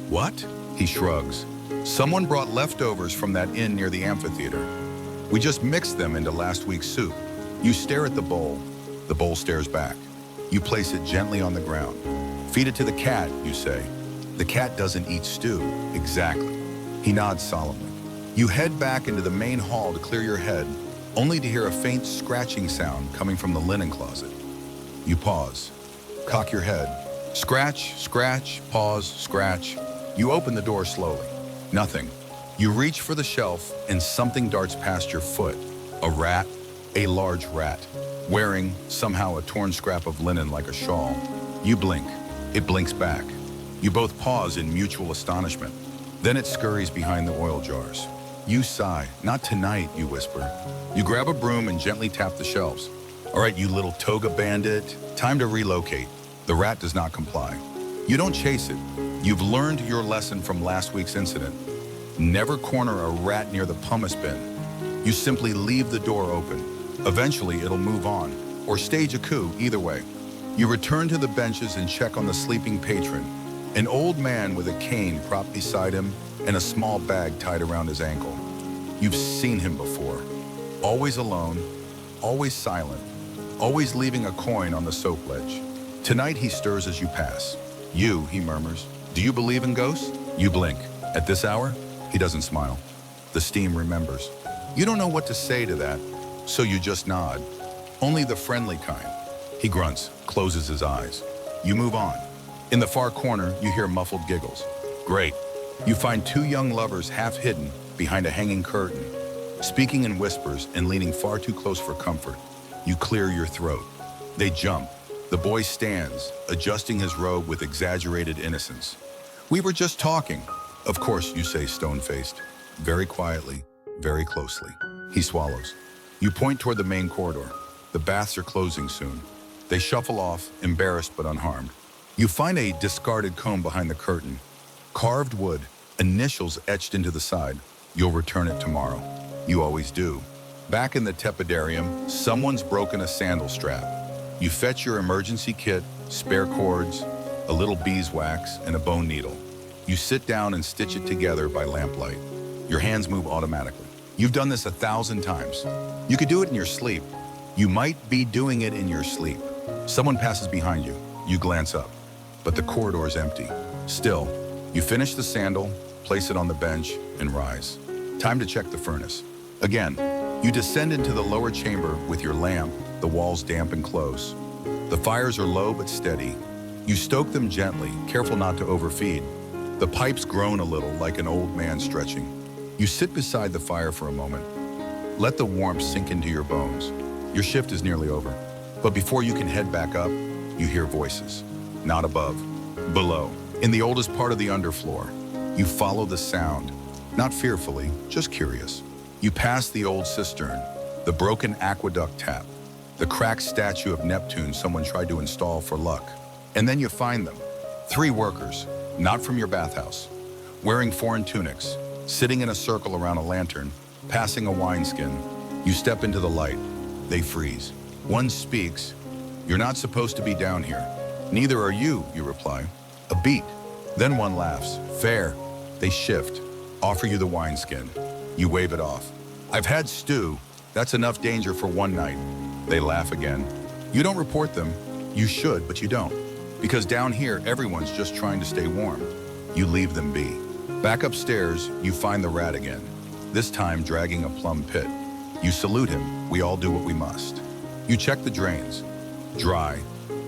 What? He shrugs. Someone brought leftovers from that inn near the amphitheater. We just mixed them into last week's soup. You stare at the bowl. The bowl stares back. You place it gently on the ground. Feed it to the cat, you say. The cat doesn't eat stew. Exactly. He nods solemnly. You head back into the main hall to clear your head, only to hear a faint scratching sound coming from the linen closet. You pause. Cock your head. Scratch, scratch, pause, scratch. You open the door slowly. Nothing. You reach for the shelf and something darts past your foot. A rat, a large rat, wearing somehow a torn scrap of linen like a shawl. You blink. It blinks back. You both pause in mutual astonishment. Then it scurries behind the oil jars. You sigh. Not tonight, you whisper. You grab a broom and gently tap the shelves. All right, you little toga bandit, time to relocate. The rat does not comply. You don't chase it. You've learned your lesson from last week's incident. Never corner a rat near the pumice bin. You simply leave the door open. Eventually, it'll move on, or stage a coup, either way. You return to the benches and check on the sleeping patron, an old man with a cane propped beside him and a small bag tied around his ankle. You've seen him before. Always alone, always silent, always leaving a coin on the soap ledge. Tonight he stirs as you pass. You, he murmurs, do you believe in ghosts? You blink. At this hour? He doesn't smile. The steam remembers. You don't know what to say to that, so you just nod. Only the friendly kind. He grunts, closes his eyes. You move on. In the far corner, you hear muffled giggles. Great. You find 2 young lovers half hidden behind a hanging curtain, speaking in whispers and leaning far too close for comfort. You clear your throat. They jump. The boy stands, adjusting his robe with exaggerated innocence. We were just talking. Of course, you say stone-faced, very quietly, very closely. He swallows. You point toward the main corridor. The baths are closing soon. They shuffle off, embarrassed but unharmed. You find a discarded comb behind the curtain. Carved wood, initials etched into the side. You'll return it tomorrow. You always do. Back in the tepidarium, someone's broken a sandal strap. You fetch your emergency kit, spare cords, a little beeswax, and a bone needle. You sit down and stitch it together by lamplight. Your hands move automatically. You've done this 1,000 times. You could do it in your sleep. You might be doing it in your sleep. Someone passes behind you. You glance up, but the corridor is empty. Still, you finish the sandal, place it on the bench, and rise. Time to check the furnace. Again, you descend into the lower chamber with your lamp, the walls damp and close. The fires are low but steady. You stoke them gently, careful not to overfeed. The pipes groan a little, like an old man stretching. You sit beside the fire for a moment. Let the warmth sink into your bones. Your shift is nearly over. But before you can head back up, you hear voices. Not above, below. In the oldest part of the underfloor, you follow the sound. Not fearfully, just curious. You pass the old cistern, the broken aqueduct tap, the cracked statue of Neptune someone tried to install for luck. And then you find them. 3 workers, not from your bathhouse, wearing foreign tunics, sitting in a circle around a lantern, passing a wineskin. You step into the light. They freeze. One speaks. "You're not supposed to be down here." "Neither are you," you reply. A beat. Then one laughs. "Fair." They shift, offer you the wineskin. You wave it off. "I've had stew. That's enough danger for one night." They laugh again. You don't report them. You should, but you don't. Because down here, everyone's just trying to stay warm. You leave them be. Back upstairs, you find the rat again, this time dragging a plum pit. You salute him. We all do what we must. You check the drains. Dry.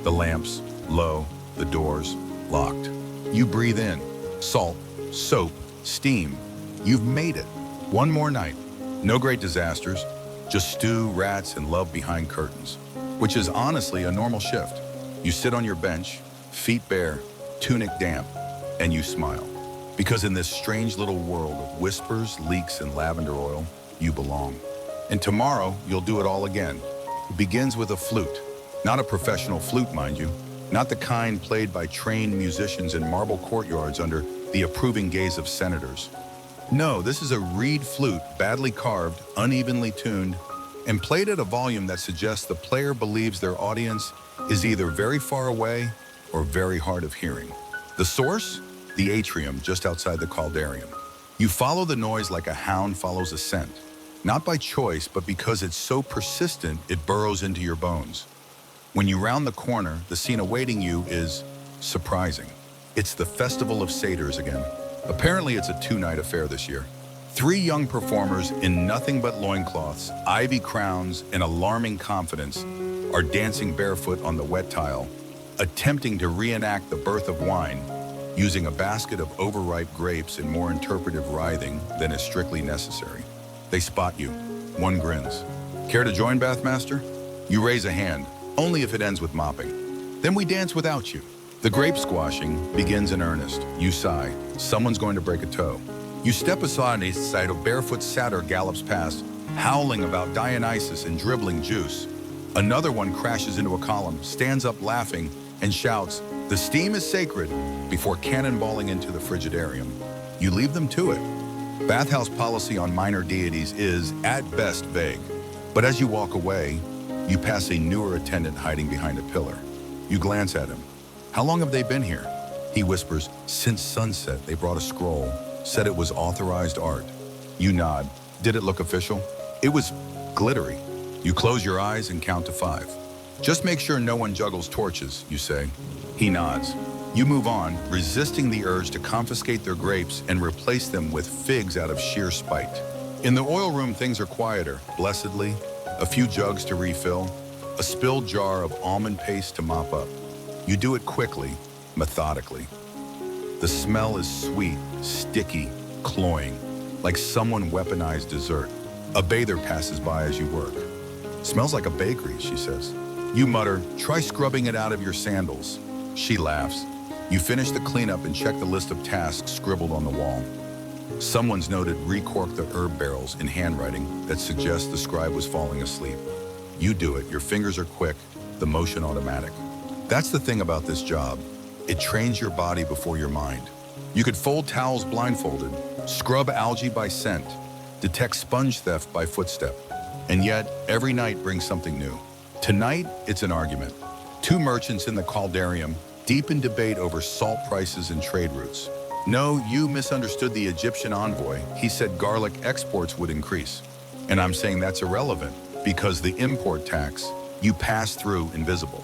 The lamps, low. The doors, locked. You breathe in. Salt, soap, steam. You've made it. One more night. No great disasters. Just stew, rats, and love behind curtains. Which is honestly a normal shift. You sit on your bench, feet bare, tunic damp, and you smile. Because in this strange little world of whispers, leaks, and lavender oil, you belong. And tomorrow, you'll do it all again. It begins with a flute. Not a professional flute, mind you. Not the kind played by trained musicians in marble courtyards under the approving gaze of senators. No, this is a reed flute, badly carved, unevenly tuned, and played at a volume that suggests the player believes their audience is either very far away or very hard of hearing. The source? The atrium just outside the caldarium. You follow the noise like a hound follows a scent. Not by choice, but because it's so persistent, it burrows into your bones. When you round the corner, the scene awaiting you is surprising. It's the Festival of Satyrs again. Apparently it's a 2-night affair this year. 3 young performers in nothing but loincloths, ivy crowns, and alarming confidence are dancing barefoot on the wet tile, attempting to reenact the birth of wine, using a basket of overripe grapes in more interpretive writhing than is strictly necessary. They spot you. One grins. "Care to join, Bathmaster?" You raise a hand, only if it ends with mopping. "Then we dance without you." The grape squashing begins in earnest. You sigh. Someone's going to break a toe. You step aside as a barefoot satyr gallops past, howling about Dionysus and dribbling juice. Another one crashes into a column, stands up laughing, and shouts, "The steam is sacred," before cannonballing into the frigidarium. You leave them to it. Bathhouse policy on minor deities is, at best, vague. But as you walk away, you pass a newer attendant hiding behind a pillar. You glance at him. "How long have they been here?" He whispers, "Since sunset. They brought a scroll. Said it was authorized art." You nod. "Did it look official?" "It was glittery." You close your eyes and count to 5. "Just make sure no one juggles torches," you say. He nods. You move on, resisting the urge to confiscate their grapes and replace them with figs out of sheer spite. In the oil room, things are quieter, blessedly. A few jugs to refill, a spilled jar of almond paste to mop up. You do it quickly, methodically. The smell is sweet, sticky, cloying, like someone weaponized dessert. A bather passes by as you work. "Smells like a bakery," she says. You mutter, "Try scrubbing it out of your sandals." She laughs. You finish the cleanup and check the list of tasks scribbled on the wall. Someone's noted recork the herb barrels in handwriting that suggests the scribe was falling asleep. You do it. Your fingers are quick, the motion automatic. That's the thing about this job. It trains your body before your mind. You could fold towels blindfolded, scrub algae by scent, detect sponge theft by footstep. And yet, every night brings something new. Tonight, it's an argument. 2 merchants in the caldarium, deep in debate over salt prices and trade routes. No, you misunderstood the Egyptian envoy. He said garlic exports would increase. And I'm saying that's irrelevant because the import tax you pass through invisible.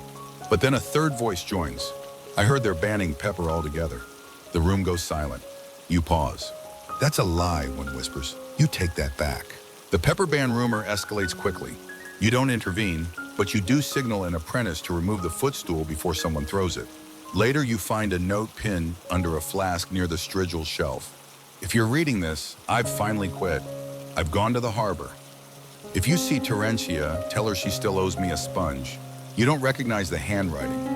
But then a third voice joins. I heard they're banning pepper altogether. The room goes silent. You pause. That's a lie, one whispers. You take that back. The pepper ban rumor escalates quickly. You don't intervene, but you do signal an apprentice to remove the footstool before someone throws it. Later, you find a note pinned under a flask near the strigil shelf. If you're reading this, I've finally quit. I've gone to the harbor. If you see Terentia, tell her she still owes me a sponge. You don't recognize the handwriting.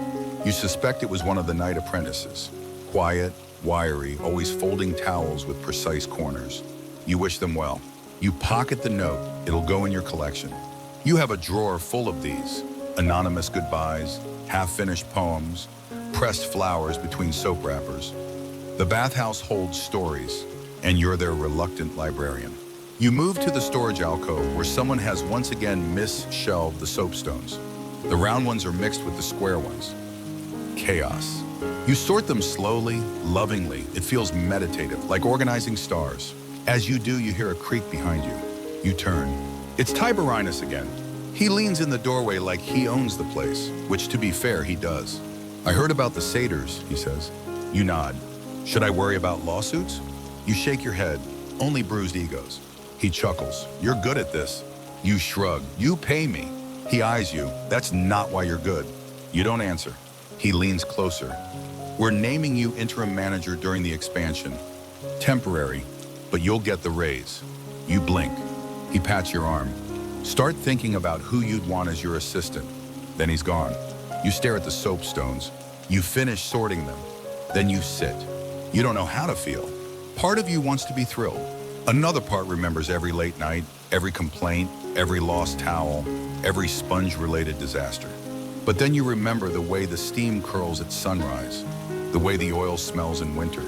You suspect it was one of the night apprentices. Quiet, wiry, always folding towels with precise corners. You wish them well. You pocket the note. It'll go in your collection. You have a drawer full of these. Anonymous goodbyes, half-finished poems, pressed flowers between soap wrappers. The bathhouse holds stories, and you're their reluctant librarian. You move to the storage alcove where someone has once again mis-shelved the soapstones. The round ones are mixed with the square ones. Chaos. You sort them slowly, lovingly. It feels meditative, like organizing stars. As you do, you hear a creak behind you. You turn. It's Tiberinus again. He leans in the doorway like he owns the place, which to be fair, he does. I heard about the satyrs, he says. You nod. Should I worry about lawsuits? You shake your head. Only bruised egos. He chuckles. You're good at this. You shrug. You pay me. He eyes you. That's not why you're good. You don't answer. He leans closer. We're naming you interim manager during the expansion. Temporary, but you'll get the raise. You blink. He pats your arm. Start thinking about who you'd want as your assistant. Then he's gone. You stare at the soapstones. You finish sorting them. Then you sit. You don't know how to feel. Part of you wants to be thrilled. Another part remembers every late night, every complaint, every lost towel, every sponge-related disaster. But then you remember the way the steam curls at sunrise, the way the oil smells in winter,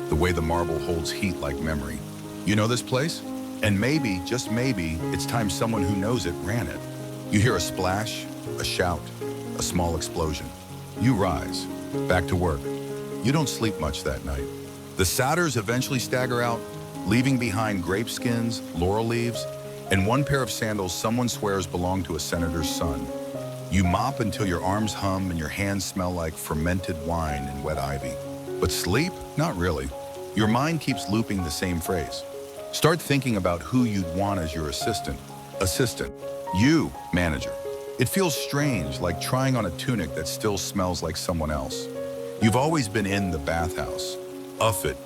the way the marble holds heat like memory. You know this place? And maybe, just maybe, it's time someone who knows it ran it. You hear a splash, a shout, a small explosion. You rise, back to work. You don't sleep much that night. The satyrs eventually stagger out, leaving behind grape skins, laurel leaves, and one pair of sandals someone swears belonged to a senator's son. You mop until your arms hum and your hands smell like fermented wine and wet ivy. But sleep? Not really. Your mind keeps looping the same phrase. Start thinking about who you'd want as your assistant. Assistant. You, manager. It feels strange, like trying on a tunic that still smells like someone else. You've always been in the bathhouse. It,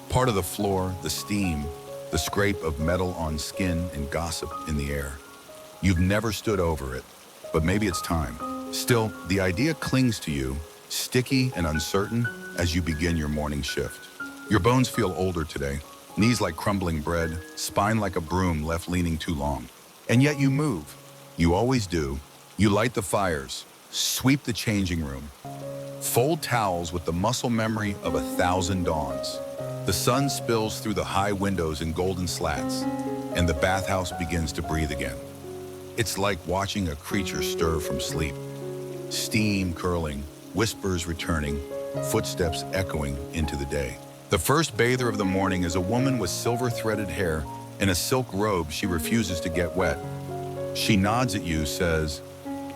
part of the floor, the steam, the scrape of metal on skin and gossip in the air. You've never stood over it, but maybe it's time. Still, the idea clings to you, sticky and uncertain, as you begin your morning shift. Your bones feel older today, knees like crumbling bread, spine like a broom left leaning too long. And yet you move. You always do. You light the fires, sweep the changing room, fold towels with the muscle memory of 1,000 dawns. The sun spills through the high windows in golden slats, and the bathhouse begins to breathe again. It's like watching a creature stir from sleep. Steam curling, whispers returning, footsteps echoing into the day. The first bather of the morning is a woman with silver-threaded hair and a silk robe she refuses to get wet. She nods at you, says,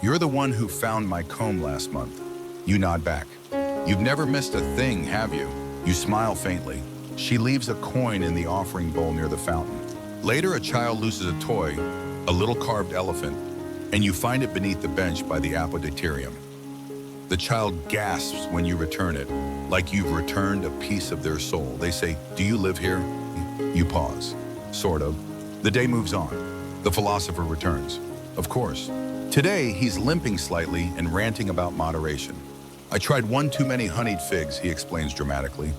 "You're the one who found my comb last month." You nod back. "You've never missed a thing, have you?" You smile faintly. She leaves a coin in the offering bowl near the fountain. Later, a child loses a toy, a little carved elephant, and you find it beneath the bench by the apodicterium. The child gasps when you return it, like you've returned a piece of their soul. They say, "Do you live here?" You pause. Sort of. The day moves on. The philosopher returns. Of course. Today, he's limping slightly and ranting about moderation. "I tried one too many honeyed figs," he explains dramatically.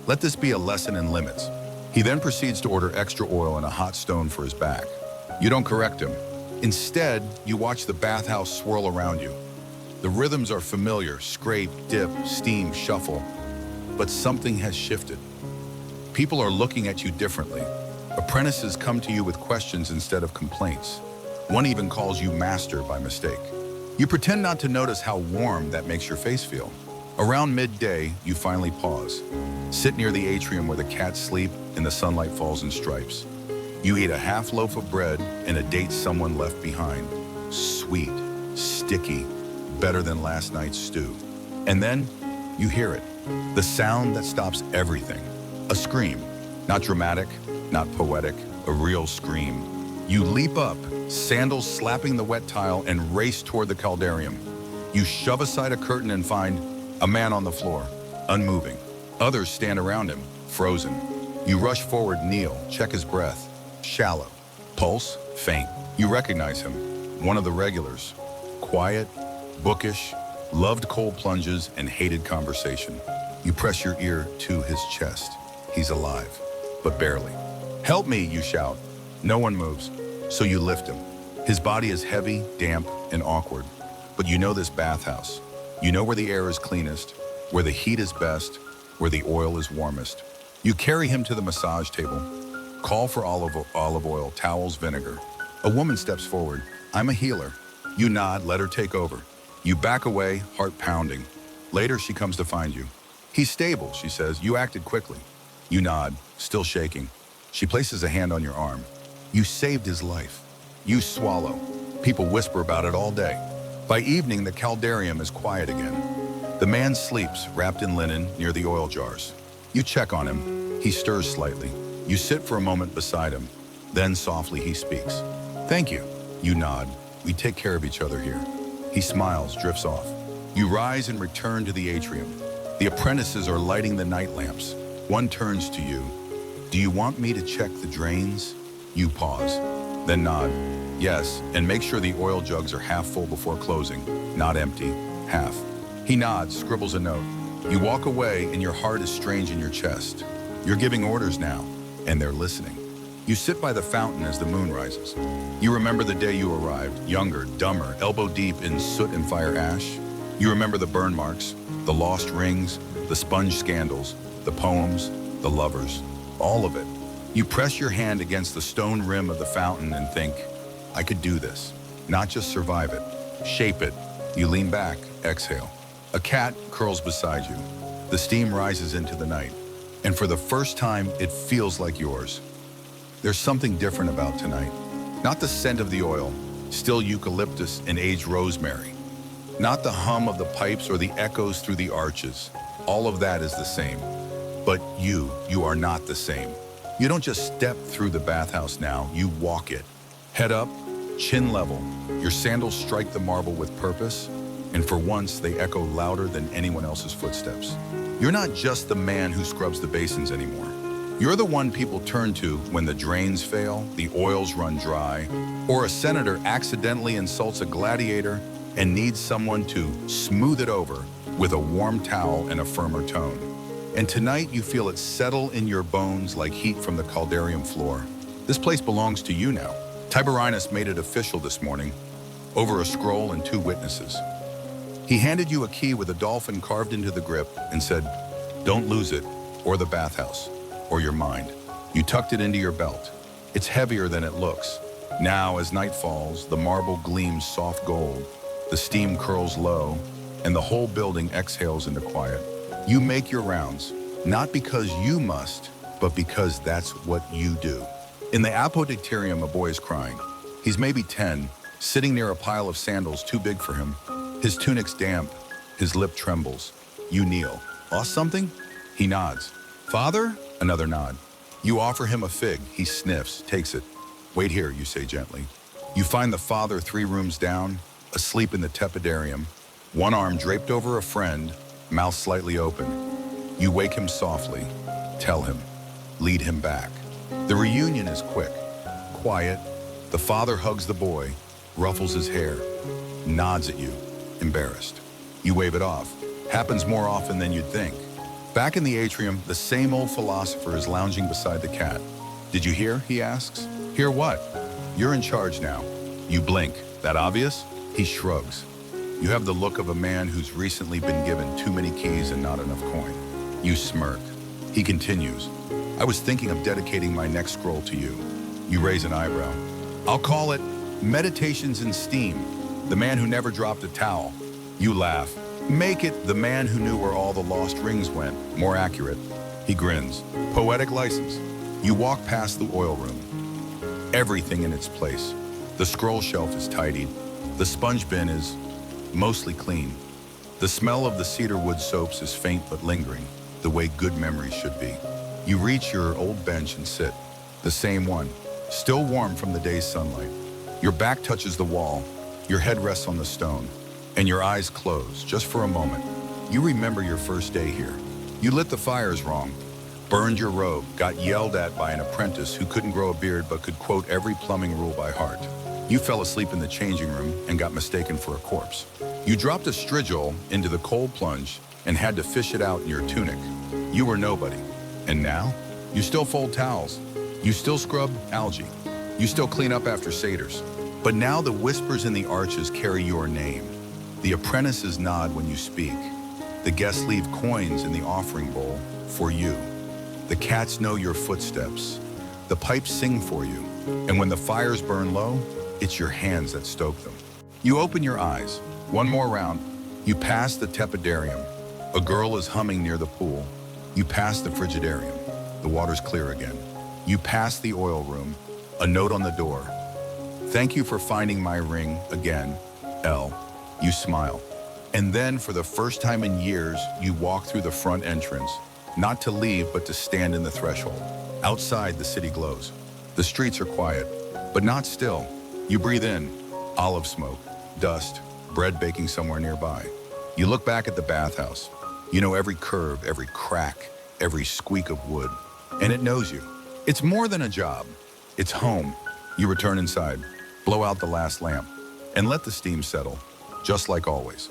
"Let this be a lesson in limits." He then proceeds to order extra oil and a hot stone for his back. You don't correct him. Instead, you watch the bathhouse swirl around you. The rhythms are familiar: scrape, dip, steam, shuffle. But something has shifted. People are looking at you differently. Apprentices come to you with questions instead of complaints. One even calls you master by mistake. You pretend not to notice how warm that makes your face feel. Around midday, you finally pause. Sit near the atrium where the cats sleep and the sunlight falls in stripes. You eat a half loaf of bread and a date someone left behind. Sweet, sticky, better than last night's stew. And then you hear it, the sound that stops everything. A scream, not dramatic, not poetic, a real scream. You leap up, sandals slapping the wet tile, and race toward the caldarium. You shove aside a curtain and find a man on the floor, unmoving. Others stand around him, frozen. You rush forward, kneel, check his breath. Shallow. Pulse, faint. You recognize him, one of the regulars. Quiet, bookish, loved cold plunges and hated conversation. You press your ear to his chest. He's alive, but barely. Help me, you shout. No one moves, so you lift him. His body is heavy, damp, and awkward. But you know this bathhouse. You know where the air is cleanest, where the heat is best, where the oil is warmest. You carry him to the massage table. Call for olive oil, towels, vinegar. A woman steps forward. I'm a healer. You nod, let her take over. You back away, heart pounding. Later, she comes to find you. He's stable, she says. You acted quickly. You nod, still shaking. She places a hand on your arm. You saved his life. You swallow. People whisper about it all day. By evening, the caldarium is quiet again. The man sleeps, wrapped in linen, near the oil jars. You check on him. He stirs slightly. You sit for a moment beside him. Then softly he speaks. Thank you. You nod. We take care of each other here. He smiles, drifts off. You rise and return to the atrium. The apprentices are lighting the night lamps. One turns to you. Do you want me to check the drains? You pause, then nod. Yes, and make sure the oil jugs are half full before closing, not empty, half. He nods, scribbles a note. You walk away and your heart is strange in your chest. You're giving orders now, and they're listening. You sit by the fountain as the moon rises. You remember the day you arrived, younger, dumber, elbow deep in soot and fire ash. You remember the burn marks, the lost rings, the sponge scandals, the poems, the lovers, all of it. You press your hand against the stone rim of the fountain and think, I could do this, not just survive it, shape it. You lean back, exhale. A cat curls beside you. The steam rises into the night, and for the first time, it feels like yours. There's something different about tonight. Not the scent of the oil, still eucalyptus and aged rosemary. Not the hum of the pipes or the echoes through the arches. All of that is the same. But you are not the same. You don't just step through the bathhouse now, you walk it. Head up, chin level. Your sandals strike the marble with purpose, and for once they echo louder than anyone else's footsteps. You're not just the man who scrubs the basins anymore. You're the one people turn to when the drains fail, the oils run dry, or a senator accidentally insults a gladiator and needs someone to smooth it over with a warm towel and a firmer tone. And tonight you feel it settle in your bones like heat from the caldarium floor. This place belongs to you now. Tiberinus made it official this morning, over a scroll and 2 witnesses. He handed you a key with a dolphin carved into the grip and said, don't lose it, or the bathhouse, or your mind. You tucked it into your belt. It's heavier than it looks. Now, as night falls, the marble gleams soft gold, the steam curls low, and the whole building exhales into quiet. You make your rounds, not because you must, but because that's what you do. In the apodicterium, a boy is crying. He's maybe 10, sitting near a pile of sandals too big for him. His tunic's damp, his lip trembles. You kneel. Lost something? He nods. Father? Another nod. You offer him a fig. He sniffs, takes it. Wait here, you say gently. You find the father 3 rooms down, asleep in the tepidarium, one arm draped over a friend, mouth slightly open. You wake him softly, tell him, lead him back. The reunion is quick, quiet. The father hugs the boy, ruffles his hair, nods at you, embarrassed. You wave it off. Happens more often than you'd think. Back in the atrium, the same old philosopher is lounging beside the cat. Did you hear? He asks. Hear what? You're in charge now. You blink. That obvious? He shrugs. You have the look of a man who's recently been given too many keys and not enough coin. You smirk. He continues. I was thinking of dedicating my next scroll to you. You raise an eyebrow. I'll call it Meditations in Steam, the man who never dropped a towel. You laugh. Make it the man who knew where all the lost rings went, more accurate. He grins. Poetic license. You walk past the oil room. Everything in its place. The scroll shelf is tidied. The sponge bin is mostly clean. The smell of the cedarwood soaps is faint but lingering, the way good memories should be. You reach your old bench and sit. The same one, still warm from the day's sunlight. Your back touches the wall, your head rests on the stone, and your eyes close, just for a moment. You remember your first day here. You lit the fires wrong, burned your robe, got yelled at by an apprentice who couldn't grow a beard but could quote every plumbing rule by heart. You fell asleep in the changing room and got mistaken for a corpse. You dropped a strigil into the cold plunge and had to fish it out in your tunic. You were nobody. And now, you still fold towels. You still scrub algae. You still clean up after satyrs. But now the whispers in the arches carry your name. The apprentices nod when you speak. The guests leave coins in the offering bowl for you. The cats know your footsteps. The pipes sing for you. And when the fires burn low, it's your hands that stoke them. You open your eyes. One more round. You pass the tepidarium. A girl is humming near the pool. You pass the frigidarium. The water's clear again. You pass the oil room. A note on the door. Thank you for finding my ring again, L. You smile. And then, for the first time in years, you walk through the front entrance, not to leave, but to stand in the threshold. Outside, the city glows. The streets are quiet, but not still. You breathe in, olive smoke, dust, bread baking somewhere nearby. You look back at the bathhouse. You know every curve, every crack, every squeak of wood. And it knows you. It's more than a job. It's home. You return inside, blow out the last lamp, and let the steam settle, just like always.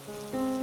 you.